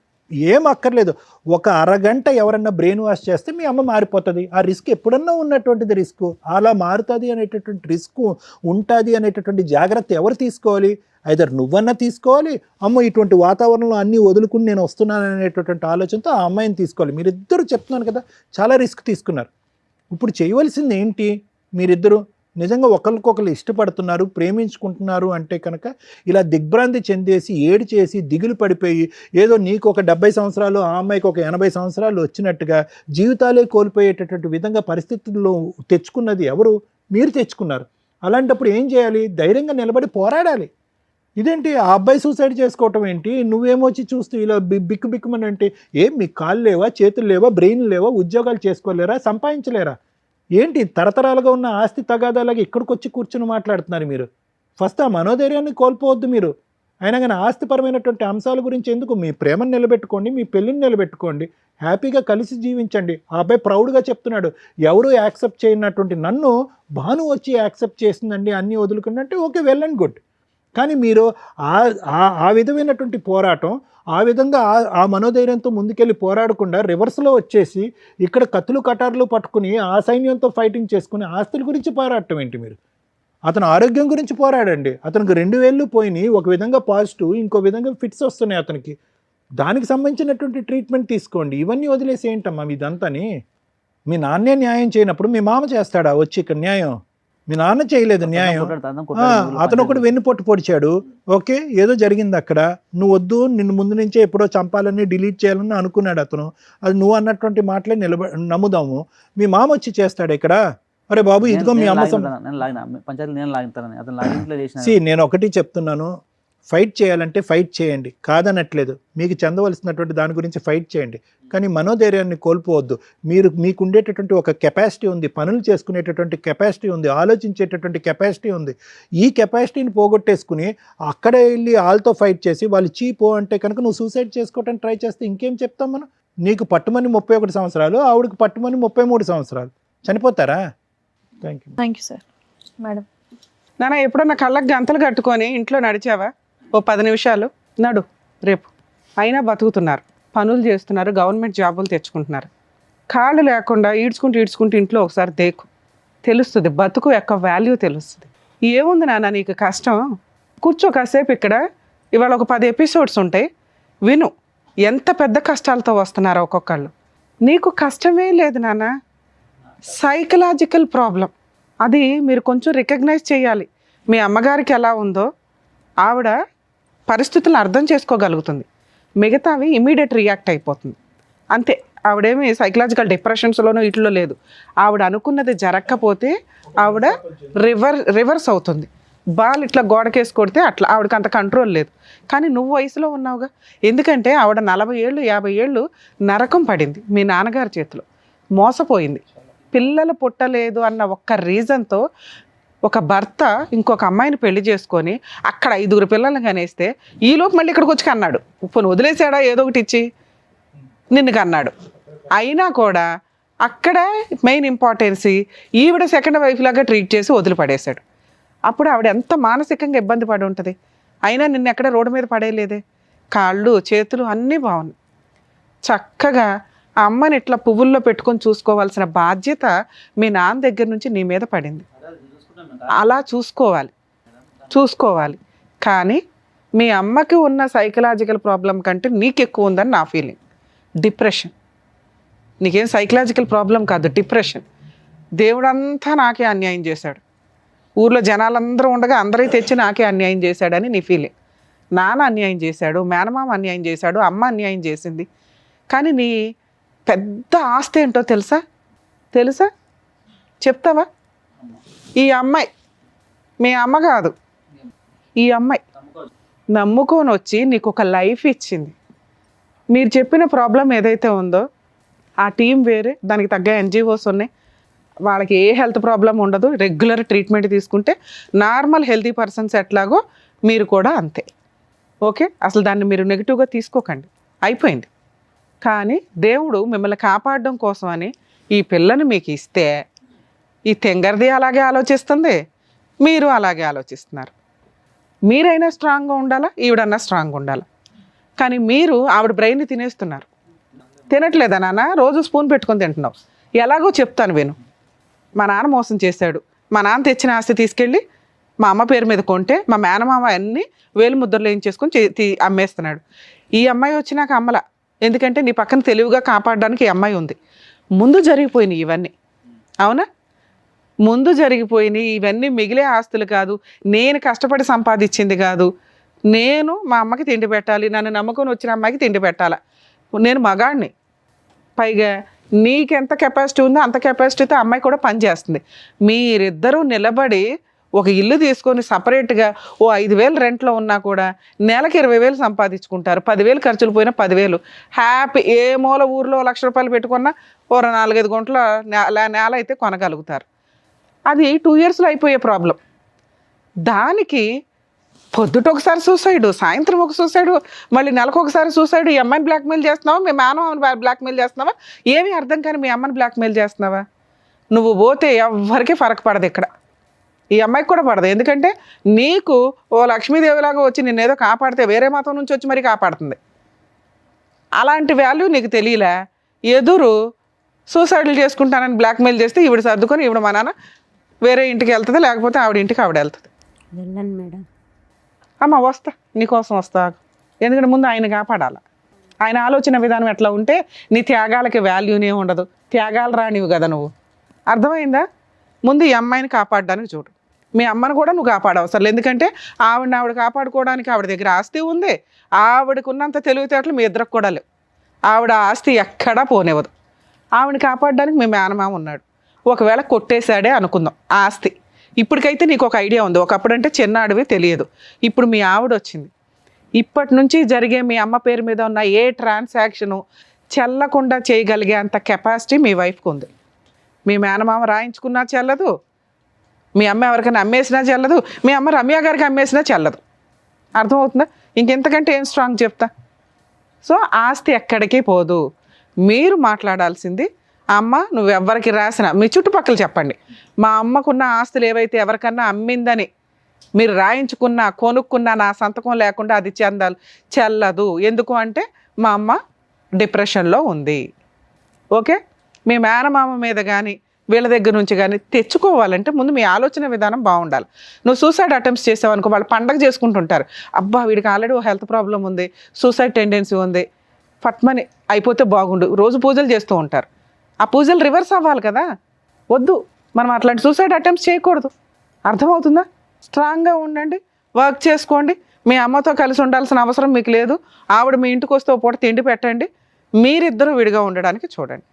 ఏం అక్కర్లేదు. ఒక అరగంట ఎవరన్నా బ్రెయిన్ వాష్ చేస్తే మీ అమ్మ మారిపోతుంది. ఆ రిస్క్ ఎప్పుడన్నా ఉన్నటువంటిది రిస్క్. అలా మారుతుంది అనేటటువంటి రిస్క్ ఉంటుంది అనేటటువంటి జాగ్రత్త ఎవరు తీసుకోవాలి? ఐదర్ నువ్వన్నా తీసుకోవాలి, అమ్మ ఇటువంటి వాతావరణంలో అన్నీ వదులుకుని నేను వస్తున్నాను అనేటటువంటి ఆలోచనతో ఆ అమ్మాయిని తీసుకోవాలి. మీరిద్దరు చెప్తున్నాను కదా చాలా రిస్క్ తీసుకున్నారు. ఇప్పుడు చేయవలసింది ఏంటి? మీరిద్దరు నిజంగా ఒకరికొకరు ఇష్టపడుతున్నారు, ప్రేమించుకుంటున్నారు అంటే కనుక ఇలా దిగ్భ్రాంతి చెందేసి ఏడు చేసి దిగులు పడిపోయి ఏదో నీకు ఒక 70 సంవత్సరాలు ఆ అమ్మాయికి ఒక 80 సంవత్సరాలు వచ్చినట్టుగా జీవితాలే కోల్పోయేటటువంటి విధంగా పరిస్థితుల్లో తెచ్చుకున్నది ఎవరు? మీరు తెచ్చుకున్నారు. అలాంటప్పుడు ఏం చేయాలి? ధైర్యంగా నిలబడి పోరాడాలి. ఇదేంటి ఆ అబ్బాయి సూసైడ్ చేసుకోవటం ఏంటి? నువ్వేమొచ్చి చూస్తూ ఇలా బిక్కుమని అంటే ఏం మీకు కాళ్ళు లేవా, చేతులు లేవా, బ్రెయిన్ లేవా, ఉద్యోగాలు చేసుకోలేరా, సంపాదించలేరా? ఏంటి తరతరాలుగా ఉన్న ఆస్తి తగాదాలాగా ఇక్కడికి వచ్చి కూర్చుని మాట్లాడుతున్నారు మీరు? ఫస్ట్ ఆ మనోధైర్యాన్ని కోల్పోవద్దు మీరు. అయినా కానీ ఆస్తిపరమైనటువంటి అంశాల గురించి ఎందుకు? మీ ప్రేమను నిలబెట్టుకోండి, మీ పెళ్ళిని నిలబెట్టుకోండి, హ్యాపీగా కలిసి జీవించండి. ఆ అబ్బాయి ప్రౌడ్గా చెప్తున్నాడు, ఎవరు యాక్సెప్ట్ చేయనటువంటి నన్ను భాను వచ్చి యాక్సెప్ట్ చేసిందండి అన్నీ వదులుకుంటే అంటే ఓకే, వెల్ అండ్ గుడ్. కానీ మీరు ఆ విధమైనటువంటి పోరాటం ఆ విధంగా ఆ మనోధైర్యంతో ముందుకెళ్ళి పోరాడకుండా రివర్స్లో వచ్చేసి ఇక్కడ కత్తులు కటార్లు పట్టుకుని ఆ సైన్యంతో ఫైటింగ్ చేసుకుని ఆస్తుల గురించి పోరాడటం ఏంటి మీరు? అతను ఆరోగ్యం గురించి పోరాడండి. అతనికి 2 వేళ్ళు పోయినాయి, ఒక విధంగా పాజిటివ్, ఇంకో విధంగా ఫిట్స్ వస్తున్నాయి అతనికి. దానికి సంబంధించినటువంటి ట్రీట్మెంట్ తీసుకోండి. ఇవన్నీ వదిలేసి ఏంటమ్మా మీదంతాని? మీ నాన్నే న్యాయం చేయనప్పుడు మీ మామ చేస్తాడా వచ్చి ఇక్కడ న్యాయం? మీ నాన్న చేయలేదు న్యాయం. అతను ఒకటి వెన్నుపోటు పొడిచాడు, ఓకే ఏదో జరిగింది అక్కడ. నువ్వు వద్దు, నిన్ను ముందు నుంచే ఎప్పుడో చంపాలని డిలీట్ చేయాలని అనుకున్నాడు అతను. అది నువ్వు అన్నటువంటి మాటలే నమ్ముదాము. మీ మామ వచ్చి చేస్తాడు ఇక్కడ, అరే బాబు ఇదిగో మీ అమ్మ నేను ఒకటి చెప్తున్నాను, ఫైట్ చేయాలంటే ఫైట్ చేయండి, కాదనట్లేదు. మీకు చెందవలసినటువంటి దాని గురించి ఫైట్ చేయండి, కానీ మనోధైర్యాన్ని కోల్పోవద్దు. మీకు ఉండేటటువంటి ఒక కెపాసిటీ ఉంది, పనులు చేసుకునేటటువంటి కెపాసిటీ ఉంది, ఆలోచించేటటువంటి కెపాసిటీ ఉంది. ఈ కెపాసిటీని పోగొట్టేసుకుని అక్కడే వెళ్ళి వాళ్ళతో ఫైట్ చేసి వాళ్ళు చీపో అంటే కనుక నువ్వు సూసైడ్ చేసుకోవడానికి ట్రై చేస్తే ఇంకేం చెప్తాం మనం? నీకు పట్టుమని 31 సంవత్సరాలు, ఆవిడకి పట్టుమని 33 సంవత్సరాలు, చనిపోతారా? Thank you sir. మేడం నాన్న ఎప్పుడన్నా కళ్ళకి గంతలు కట్టుకొని ఇంట్లో నడిచావా? ఓ 10 నిమిషాలు నడు రేపు. అయినా బతుకుతున్నారు, పనులు చేస్తున్నారు, గవర్నమెంట్ జాబులు తెచ్చుకుంటున్నారు. కాళ్ళు లేకుండా ఈడ్చుకుంటూ ఇంట్లో ఒకసారి దేకు, తెలుస్తుంది బతుకు యొక్క వాల్యూ తెలుస్తుంది. ఏముంది నాన్న నీకు కష్టం? కూర్చో కాసేపు ఇక్కడ. ఇవాళ ఒక 10 ఎపిసోడ్స్ ఉంటాయి, విను ఎంత పెద్ద కష్టాలతో వస్తున్నారో ఒక్కొక్కళ్ళు. నీకు కష్టమే లేదు నాన్న, సైకలాజికల్ ప్రాబ్లం. అది మీరు కొంచెం రికగ్నైజ్ చేయాలి. మీ అమ్మగారికి ఎలా ఉందో ఆవిడ పరిస్థితులను అర్థం చేసుకోగలుగుతుంది, మిగతావి ఇమీడియట్ రియాక్ట్ అయిపోతుంది అంతే. ఆవిడేమి సైకలాజికల్ డిప్రెషన్స్లోనూ ఇట్లో లేదు. ఆవిడ అనుకున్నది జరగకపోతే ఆవిడ రివర్స్ అవుతుంది. బాల్ ఇట్లా గోడకేసి కొడితే అట్లా ఆవిడకి అంత కంట్రోల్ లేదు. కానీ నువ్వు వయసులో ఉన్నావుగా, ఎందుకంటే ఆవిడ 40 ఏళ్ళు 50 ఏళ్ళు నరకం పడింది మీ నాన్నగారి చేతిలో, మోసపోయింది. పిల్లలు పుట్టలేదు అన్న ఒక్క రీజన్తో ఒక భర్త ఇంకొక అమ్మాయిని పెళ్లి చేసుకొని అక్కడ 5 పిల్లల్ని కనేస్తే ఈలోపు మళ్ళీ ఇక్కడికి వచ్చి కన్నాడు. ఇప్పుడు వదిలేసాడా ఏదో ఒకటి ఇచ్చి నిన్ను కన్నాడు. అయినా కూడా అక్కడ మెయిన్ ఇంపార్టెన్సీ ఈవిడ సెకండ్ వైఫ్ లాగా ట్రీట్ చేసి వదిలిపడేశాడు. అప్పుడు ఆవిడ ఎంత మానసికంగా ఇబ్బంది పడి ఉంటుంది. అయినా నిన్ను ఎక్కడ రోడ్డు మీద పడేయలేదే, కాళ్ళు చేతులు అన్నీ బాగున్నాయి. చక్కగా ఆ అమ్మని ఇట్లా పువ్వుల్లో పెట్టుకొని చూసుకోవాల్సిన బాధ్యత మీ నాన్న దగ్గర నుంచి నీ మీద పడింది. అలా చూసుకోవాలి. కానీ మీ అమ్మకి ఉన్న సైకలాజికల్ ప్రాబ్లం కంటే నీకు ఎక్కువ ఉందని నా ఫీలింగ్. డిప్రెషన్ నీకేం సైకలాజికల్ ప్రాబ్లం కాదు, డిప్రెషన్. దేవుడంతా నాకే అన్యాయం చేశాడు, ఊర్లో జనాలందరూ ఉండగా అందరికీ తెచ్చి నాకే అన్యాయం చేశాడని నీ ఫీలింగ్. నాన్న అన్యాయం చేశాడు, మేనమామ అన్యాయం చేశాడు, అమ్మ అన్యాయం చేసింది. కానీ నీ పెద్ద ఆస్తి ఏంటో తెలుసా చెప్తావా? ఈ అమ్మాయి, మీ అమ్మ కాదు, ఈ అమ్మాయి నమ్ముకొని వచ్చి నీకు ఒక లైఫ్ ఇచ్చింది. మీరు చెప్పిన ప్రాబ్లం ఏదైతే ఉందో ఆ టీం వేరే, దానికి తగ్గ NGOs ఉన్నాయి, వాళ్ళకి ఏ హెల్త్ ప్రాబ్లం ఉండదు, రెగ్యులర్ ట్రీట్మెంట్ తీసుకుంటే నార్మల్ హెల్తీ పర్సన్స్ ఎట్లాగో మీరు కూడా అంతే. ఓకే, అసలు దాన్ని మీరు నెగిటివ్గా తీసుకోకండి, అయిపోయింది. కానీ దేవుడు మిమ్మల్ని కాపాడడం కోసమని ఈ పిల్లని మీకు ఇస్తే ఈ తెంగర్ది అలాగే ఆలోచిస్తుంది, మీరు అలాగే ఆలోచిస్తున్నారు. మీరైనా స్ట్రాంగ్గా ఉండాలా, ఈవిడన్నా స్ట్రాంగ్గా ఉండాలా. కానీ మీరు ఆవిడ బ్రెయిన్ని తినేస్తున్నారు. తినట్లేదా నాన్న? రోజు స్పూన్ పెట్టుకొని తింటున్నావు. ఎలాగో చెప్తాను విను. మా నాన్న మోసం చేశాడు, మా నాన్న తెచ్చిన ఆస్తి తీసుకెళ్ళి మా అమ్మ పేరు మీద కొంటే మా మేనమామ అన్నీ వేలు ముద్రలు వేయించేసుకొని అమ్మేస్తున్నాడు. ఈ అమ్మాయి వచ్చి నాకు అమ్మలా, ఎందుకంటే నీ పక్కన తెలివిగా కాపాడడానికి ఈ అమ్మాయి ఉంది. ముందు జరిగిపోయినాయి ఇవన్నీ, అవునా? ముందు జరిగిపోయినాయి ఇవన్నీ మిగిలే ఆస్తులు కాదు, నేను కష్టపడి సంపాదించింది కాదు. నేను మా అమ్మకి తిండి పెట్టాలి, నన్ను నమ్ముకొని వచ్చిన అమ్మాయికి తిండి పెట్టాలా. నేను మగాడిని, పైగా నీకెంత కెపాసిటీ ఉందో అంత కెపాసిటీతో అమ్మాయి కూడా పనిచేస్తుంది. మీరిద్దరూ నిలబడి ఒక ఇల్లు తీసుకొని సపరేట్గా ఓ 5,000 రెంట్లో ఉన్నా కూడా నెలకి 20,000 సంపాదించుకుంటారు. 10,000 ఖర్చులు పోయినా 10,000 హ్యాపీ. ఏ మూల ఊర్లో ₹1,00,000 పెట్టుకున్నా ఓ 4-5 గుంటల నేల అయితే కొనగలుగుతారు. అది 2 yearsలో అయిపోయే ప్రాబ్లం. దానికి పొద్దుట ఒకసారి సూసైడు, సాయంత్రం ఒక సూసైడు, మళ్ళీ నెలకు ఒకసారి సూసైడు. ఈ అమ్మాయిని బ్లాక్మెయిల్ చేస్తున్నావా, మీ మేనమామని బ్లాక్మెయిల్ చేస్తున్నావా, ఏమీ అర్థం కానీ మీ అమ్మని బ్లాక్మెయిల్ చేస్తున్నావా? నువ్వు పోతే ఎవరికి ఫరక్ పడదు, ఇక్కడ ఈ అమ్మాయికి కూడా పడదు. ఎందుకంటే నీకు ఓ లక్ష్మీదేవిలాగా వచ్చి నిన్నేదో కాపాడితే వేరే మతం నుంచి వచ్చి మరీ కాపాడుతుంది. అలాంటి వాల్యూ నీకు తెలియలే. ఎదురు సూసైడ్లు చేసుకుంటానని బ్లాక్మెయిల్ చేస్తే ఈవిడ సర్దుకొని ఈవిడ మా నాన్న వేరే ఇంటికి వెళ్తుంది, లేకపోతే ఆవిడ ఇంటికి ఆవిడ వెళ్తుంది. వెళ్ళండి మేడం. అమ్మ వస్తా, నీకోసం వస్తా. ఎందుకంటే ముందు ఆయన కాపాడాలి. ఆయన ఆలోచన విధానం ఎట్లా ఉంటే నీ త్యాగాలకి వాల్యూనే ఉండదు. త్యాగాలు రానివి కదా నువ్వు, అర్థమైందా? ముందు ఈ అమ్మాయిని కాపాడడానికి చూడు. మీ అమ్మను కూడా నువ్వు కాపాడవసరం లేదు, ఎందుకంటే ఆవిడ కాపాడుకోవడానికి ఆవిడ దగ్గర ఆస్తి ఉంది. ఆవిడకు ఉన్నంత తెలివితేటలు మీ ఇద్దరికి కూడా లేవు. ఆవిడ ఆస్తి ఎక్కడా పోనివ్వదు. ఆవిడని కాపాడడానికి మీ మేనమామ ఉన్నాడు. ఒకవేళ కొట్టేశాడే అనుకుందాం ఆస్తి, ఇప్పటికైతే నీకు ఒక ఐడియా ఉంది. ఒకప్పుడంటే చిన్న అడవి తెలియదు, ఇప్పుడు మీ ఆవిడ వచ్చింది. ఇప్పటి నుంచి జరిగే మీ అమ్మ పేరు మీద ఉన్న ఏ ట్రాన్సాక్షను చెల్లకుండా చేయగలిగే అంత కెపాసిటీ మీ వైఫ్కి ఉంది. మీ మేనమామ రాయించుకున్నా చెల్లదు, మీ అమ్మ ఎవరికైనా అమ్మేసినా చెల్లదు, మీ అమ్మ రమ్య గారికి అమ్మేసినా చెల్లదు. అర్థమవుతుందా? ఇంకెంతకంటే ఏం స్ట్రాంగ్ చెప్తా. సో ఆస్తి ఎక్కడికి పోదు. మీరు మాట్లాడాల్సింది, అమ్మ నువ్వెవ్వరికి రాసిన మీ చుట్టుపక్కల చెప్పండి, మా అమ్మకున్న ఆస్తులు ఏవైతే ఎవరికన్నా అమ్మిందని మీరు రాయించుకున్నా కొనుక్కున్నా నా సంతకం లేకుండా అది చెల్లదు. ఎందుకు అంటే మా అమ్మ డిప్రెషన్లో ఉంది. ఓకే, మీ మేనమామ మీద కానీ వీళ్ళ దగ్గర నుంచి కానీ తెచ్చుకోవాలంటే ముందు మీ ఆలోచన విధానం బాగుండాలి. నువ్వు సూసైడ్ అటెంప్ట్స్ చేసావనుకో, వాళ్ళు పండగ చేసుకుంటుంటారు. అబ్బా వీడికి ఆల్రెడీ ఓ హెల్త్ ప్రాబ్లం ఉంది, సూసైడ్ టెండెన్సీ ఉంది, ఫట్మని అయిపోతే బాగుండు, రోజు పూజలు చేస్తూ ఉంటారు. ఆ పూజలు రివర్స్ అవ్వాలి కదా. వద్దు, మనం అట్లాంటి సూసైడ్ అటెంప్ట్స్ చేయకూడదు. అర్థమవుతుందా? స్ట్రాంగ్గా ఉండండి, వర్క్ చేసుకోండి. మీ అమ్మతో కలిసి ఉండాల్సిన అవసరం మీకు లేదు. ఆవిడ మీ ఇంటికి వస్తే ఓ పూట తిండి పెట్టండి, మీరిద్దరూ విడిగా ఉండడానికి చూడండి,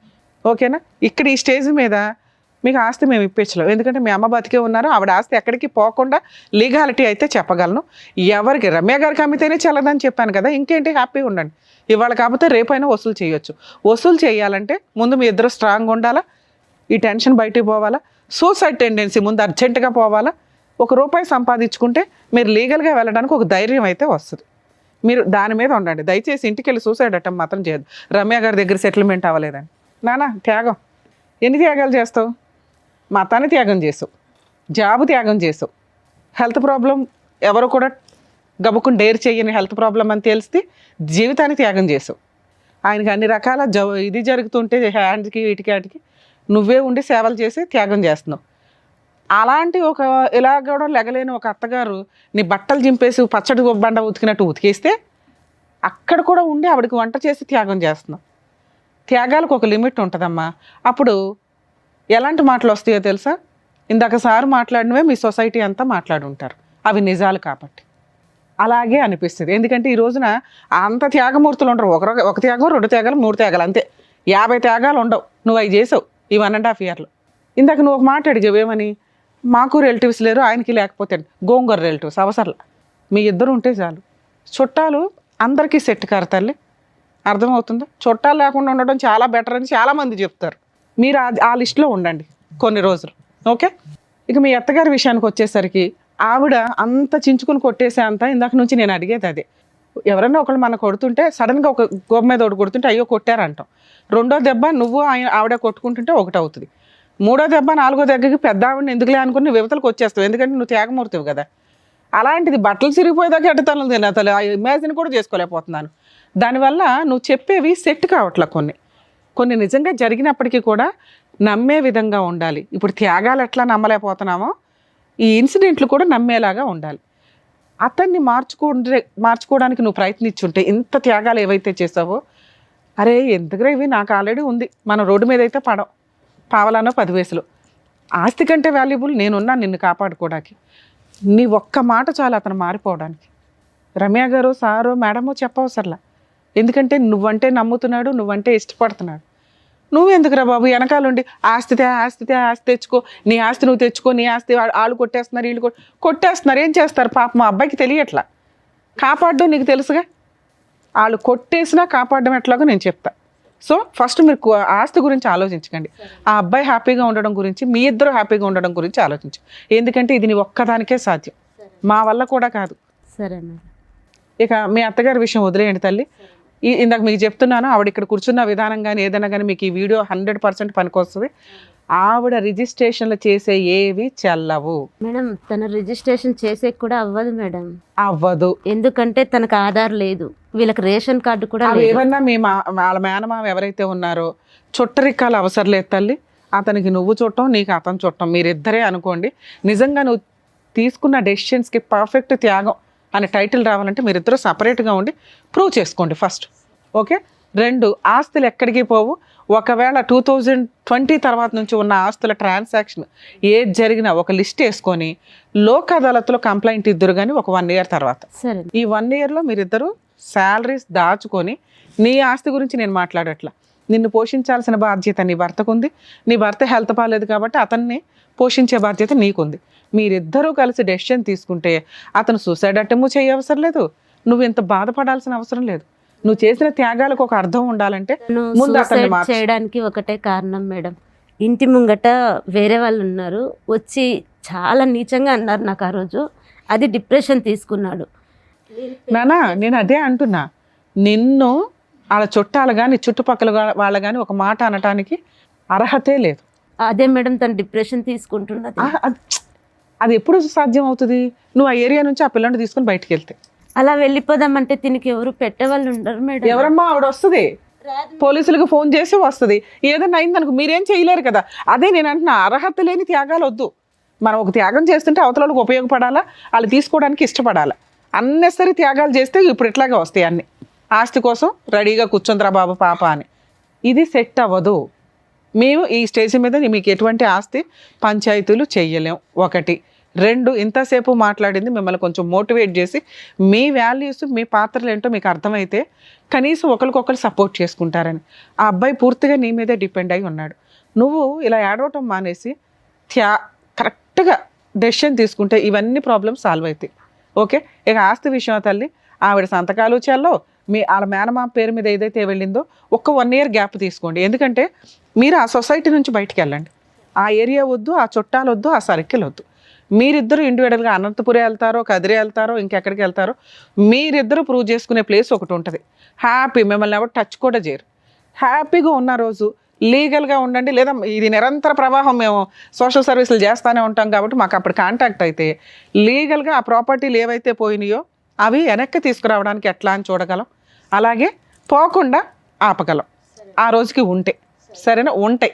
ఓకేనా? ఇక్కడ ఈ స్టేజ్ మీద మీకు ఆస్తి మేము ఇప్పించలేం, ఎందుకంటే మీ అమ్మ బతికే ఉన్నారు. ఆవిడ ఆస్తి ఎక్కడికి పోకుండా లీగాలిటీ అయితే చెప్పగలను. ఎవరికి రమ్య గారికి అమ్మితేనే చెల్లదని చెప్పాను కదా, ఇంకేంటి, హ్యాపీగా ఉండండి. ఇవాళ కాకపోతే రేపైనా వసూలు చేయొచ్చు. వసూలు చేయాలంటే ముందు మీ ఇద్దరు స్ట్రాంగ్ ఉండాలా, ఈ టెన్షన్ బయటికి పోవాలా, సూసైడ్ టెండెన్సీ ముందు అర్జెంటుగా పోవాలా. ₹1 సంపాదించుకుంటే మీరు లీగల్గా వెళ్ళడానికి ఒక ధైర్యం అయితే వస్తుంది. మీరు దాని మీద ఉండండి. దయచేసి ఇంటికి వెళ్ళి సూసైడ్ అటెంప్ట్ మాత్రం చేయదు. రమ్య గారి దగ్గర సెటిల్మెంట్ అవ్వలేదని. నానా త్యాగం, ఎన్ని త్యాగాలు చేస్తావు? మతాన్ని త్యాగం చేసావు, జాబు త్యాగం చేసావు, హెల్త్ ప్రాబ్లం ఎవరు కూడా గబుక్కుని డేర్ చేయని హెల్త్ ప్రాబ్లం అని తెలిస్తే జీవితాన్ని త్యాగం చేసావు. ఆయనకి అన్ని రకాల ఇది జరుగుతుంటే హ్యాండ్కి వీటికి వాటికి నువ్వే ఉండి సేవలు చేసి త్యాగం చేస్తున్నావు. అలాంటి ఒక ఇలా కూడా లెగలేని ఒక అత్తగారు నీ బట్టలు చింపేసి పచ్చడి బండ ఉతికినట్టు ఉతికేస్తే అక్కడ కూడా ఉండి ఆవిడకి వంట చేసి త్యాగం చేస్తున్నావు. త్యాగాలకు ఒక లిమిట్ ఉంటుందమ్మా. అప్పుడు ఎలాంటి మాటలు వస్తాయో తెలుసా? ఇందాక సార్ మాట్లాడినవే మీ సొసైటీ అంతా మాట్లాడుంటారు, అవి నిజాలు కాబట్టి అలాగే అనిపిస్తుంది. ఎందుకంటే ఈ రోజున అంత త్యాగమూర్తులు ఉండరు. ఒక త్యాగం, 2 త్యాగాలు, 3 త్యాగాలు, అంతే. 50 త్యాగాలు ఉండవు. నువ్వు అవి చేసావు ఈ 1.5 ఇయర్లో. ఇందాక నువ్వు ఒక మాట అడిగావు, ఏమని? మాకు రిలేటివ్స్ లేరు, ఆయనకి లేకపోతే గోంగూర రిలేటివ్స్ అవసరంలా, మీ ఇద్దరు ఉంటే చాలు. చుట్టాలు అందరికీ సెట్ కారు తల్లి, అర్థమవుతుందా? చుట్టాలు లేకుండా ఉండడం చాలా బెటర్ అని చాలామంది చెప్తారు. మీరు ఆ లిస్టులో ఉండండి కొన్ని రోజులు, ఓకే? ఇక మీ అత్తగారి విషయానికి వచ్చేసరికి ఆవిడ అంత చించుకుని కొట్టేసే అంత ఇందాక నుంచి నేను అడిగేది అదే. ఎవరైనా ఒకళ్ళు మన కొడుతుంటే సడన్గా ఒక గోబ మీద ఒకటి కొడుతుంటే అయ్యో కొట్టారంటాం. 2వ దెబ్బ నువ్వు ఆవిడ కొట్టుకుంటుంటే 1 అవుతుంది. 3వ దెబ్బ 4వ దెబ్బకి పెద్ద ఆవిడని ఎందుకులే అనుకుని యువతలకు వచ్చేస్తావు, ఎందుకంటే నువ్వు త్యాగమూర్తివి కదా. అలాంటిది బట్టలు చిరిగిపోయేదాకా ఎట్టతనం తినతలు ఇమాజిన్ కూడా చేసుకోలేకపోతున్నాను. దానివల్ల నువ్వు చెప్పేవి సెట్ కావట్లే. కొన్ని నిజంగా జరిగినప్పటికీ కూడా నమ్మే విధంగా ఉండాలి. ఇప్పుడు త్యాగాలు ఎట్లా నమ్మలేకపోతున్నామో ఈ ఇన్సిడెంట్లు కూడా నమ్మేలాగా ఉండాలి. అతన్ని మార్చుకోవడానికి నువ్వు ప్రయత్నించుంటే ఇంత త్యాగాలు ఏవైతే చేసావో, అరే ఎందుకురా ఇవి నాకు ఆల్రెడీ ఉంది, మనం రోడ్డు మీద అయితే పడం, పావలానో 10 పైసలు, ఆస్తి కంటే వాల్యుబుల్ నేనున్నాను నిన్ను కాపాడుకోవడానికి. నీ ఒక్క మాట చాలు అతను మారిపోవడానికి. రమ్య గారు, సారో, మేడమో చెప్పవసరలా, ఎందుకంటే నువ్వంటే నమ్ముతున్నాడు, నువ్వంటే ఇష్టపడుతున్నాడు. నువ్వెందుకురా బాబు వెనకాలండి ఆస్తి తెచ్చుకో, నీ ఆస్తి నువ్వు తెచ్చుకో, నీ ఆస్తి వాళ్ళు కొట్టేస్తున్నారు, వీళ్ళు కొట్టేస్తున్నారు, ఏం చేస్తారు పాప? మా అబ్బాయికి తెలియట్లా, కాపాడడం నీకు తెలుసుగా. వాళ్ళు కొట్టేసినా కాపాడడం ఎట్లాగో నేను చెప్తా. సో ఫస్ట్ మీరు ఆస్తి గురించి ఆలోచించకండి, ఆ అబ్బాయి హ్యాపీగా ఉండడం గురించి, మీ ఇద్దరు హ్యాపీగా ఉండడం గురించి ఆలోచించు. ఎందుకంటే ఇది నీ ఒక్కదానికే సాధ్యం, మా వల్ల కూడా కాదు. సరే మేడం. ఇక మీ అత్తగారి విషయం వదిలేయండి తల్లి. ఇందాక మీకు చెప్తున్నాను, ఆవిడ ఇక్కడ కూర్చున్న విధానం కానీ ఏదైనా కానీ మీకు ఈ వీడియో 100% పనికొస్తుంది. ఆవిడ రిజిస్ట్రేషన్లు చేసే ఏవి చెల్లవు మేడం. తన రిజిస్ట్రేషన్ చేసే కూడా అవ్వదు మేడం. అవ్వదు, ఎందుకంటే తనకు ఆధార్ లేదు, వీళ్ళకి రేషన్ కార్డు కూడా లేదు. ఏమన్నా మీ వాళ్ళ మేనమామ ఎవరైతే ఉన్నారో చుట్టరికాలు అవసరం లేదు తల్లి. అతనికి నువ్వు చుట్టం, నీకు అతను చుట్టం, మీరిద్దరే అనుకోండి. నిజంగా నువ్వు తీసుకున్న డెసిషన్స్కి పర్ఫెక్ట్ త్యాగం అనే టైటిల్ రావాలంటే మీరిద్దరూ సపరేట్గా ఉండి ప్రూవ్ చేసుకోండి ఫస్ట్, ఓకే? 2, ఆస్తులు ఎక్కడికి పోవు. ఒకవేళ 2020 తర్వాత నుంచి ఉన్న ఆస్తుల ట్రాన్సాక్షన్ ఏది జరిగినా ఒక లిస్ట్ వేసుకొని లోక్ అదాలత్లో కంప్లైంట్ ఇద్దరు కానీ ఒక 1 ఇయర్ తర్వాత. సరే. ఈ 1 ఇయర్లో మీరిద్దరూ శాలరీస్ దాచుకొని, నీ ఆస్తి గురించి నేను మాట్లాడట్లా, నిన్ను పోషించాల్సిన బాధ్యత నీ భర్తకు ఉంది. నీ భర్త హెల్త్ బాగాలేదు కాబట్టి అతన్ని పోషించే బాధ్యత నీకుంది. మీరిద్దరూ కలిసి డెసిషన్ తీసుకుంటే అతను సూసైడ్ అటెంప్ట్ చేయవసరం లేదు, నువ్వు ఎంత బాధపడాల్సిన అవసరం లేదు. నువ్వు చేసిన త్యాగాలకు ఒక అర్థం ఉండాలంటే ముందు అతన్ని మార్చు. చేయడానికి ఒకటే కారణం మేడం, ఇంటి ముంగట వేరే వాళ్ళు ఉన్నారు, వచ్చి చాలా నీచంగా అన్నారు నాకు ఆ రోజు. అది డిప్రెషన్ తీసుకున్నాడు. నానా నేను అదే అంటున్నా, నిన్ను వాళ్ళ చుట్టాలు కానీ చుట్టుపక్కల వాళ్ళ కానీ ఒక మాట అనటానికి అర్హతే లేదు. అదే మేడం తను డిప్రెషన్ తీసుకుంటున్నది. అది ఎప్పుడు సాధ్యం అవుతుంది? నువ్వు ఆ ఏరియా నుంచి ఆ పిల్లని తీసుకుని బయటికి వెళ్తే. అలా వెళ్ళిపోదామంటే దీనికి ఎవరు పెట్టేవాళ్ళు ఉండరు మేడం. ఎవరమ్మా ఆవిడ వస్తుంది, పోలీసులకు ఫోన్ చేసి వస్తుంది, ఏదైనా అయిందనుకో మీరేం చేయలేరు కదా. అదే నేను అంటున్నా, అర్హత లేని త్యాగాలు వద్దు. మనం ఒక త్యాగం చేస్తుంటే అవతలకు ఉపయోగపడాలా, వాళ్ళు తీసుకోవడానికి ఇష్టపడాలా. అన్నెసరీ త్యాగాలు చేస్తే ఇప్పుడు ఇట్లాగే వస్తాయి అన్ని. ఆస్తి కోసం రెడీగా కూర్చుందిరా బాబు పాప అని, ఇది సెట్ అవ్వదు. మేము ఈ స్టేజ్ మీద మీకు ఎటువంటి ఆస్తి పంచాయతీలు చెయ్యలేం, 1. 2 ఇంతసేపు మాట్లాడింది మిమ్మల్ని కొంచెం మోటివేట్ చేసి మీ వాల్యూస్ మీ పాత్రలు ఏంటో మీకు అర్థమైతే కనీసం ఒకరికొకరు సపోర్ట్ చేసుకుంటారని. ఆ అబ్బాయి పూర్తిగా నీ మీదే డిపెండ్ అయి ఉన్నాడు. నువ్వు ఇలా ఏడవటం మానేసి కరెక్ట్గా డెసిషన్ తీసుకుంటే ఇవన్నీ ప్రాబ్లమ్స్ సాల్వ్ అవుతాయి. ఓకే, ఇక ఆస్తి విషయం తల్లి, ఆవిడ సంతకాలు చెల్లో, వాళ్ళ మేనమామ పేరు మీద ఏదైతే వెళ్ళిందో ఒక్క 1 year గ్యాప్ తీసుకోండి. ఎందుకంటే మీరు ఆ సొసైటీ నుంచి బయటికి వెళ్ళండి. ఆ ఏరియా వద్దు, ఆ చుట్టాలు వద్దు, ఆ సర్కిల్ వద్దు. మీరిద్దరు ఇండివిజువల్గా అనంతపురం వెళ్తారో, కదిరి వెళ్తారో, ఇంకెక్కడికి వెళ్తారో మీరిద్దరు ప్రూవ్ చేసుకునే ప్లేస్ ఒకటి ఉంటుంది. హ్యాపీ, మిమ్మల్ని ఎవరు టచ్ కూడా చేయరు. హ్యాపీగా ఉన్న రోజు లీగల్గా ఉండండి. లేదా ఇది నిరంతర ప్రవాహం, మేము సోషల్ సర్వీసులు చేస్తూనే ఉంటాం కాబట్టి మాకు అప్పుడు కాంటాక్ట్ అయితే లీగల్గా ఆ ప్రాపర్టీలు ఏవైతే పోయినాయో అవి వెనక్కి తీసుకురావడానికి ఎట్లా అని చూడగలం. అలాగే పోకుండా ఆపగలం ఆ రోజుకి ఉంటే. సరేనా? ఉంటాయి,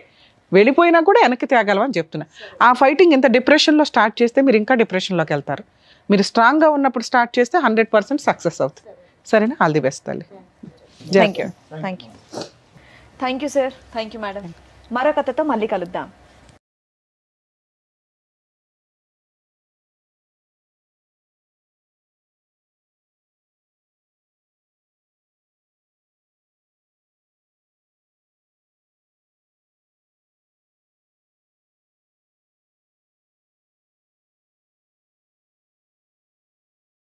వెళ్ళిపోయినా కూడా వెనక్కి తేగలం అని చెప్తున్నా. ఆ ఫైటింగ్ ఇంత డిప్రెషన్లో స్టార్ట్ చేస్తే మీరు ఇంకా డిప్రెషన్లోకి వెళ్తారు. మీరు స్ట్రాంగ్గా ఉన్నప్పుడు స్టార్ట్ చేస్తే 100% సక్సెస్ అవుతుంది. సరేనా? ఆల్ ది బెస్ట్ తల్లి. Thank you sir. Thank you madam. మరో కథతో మళ్ళీ కలుద్దాం.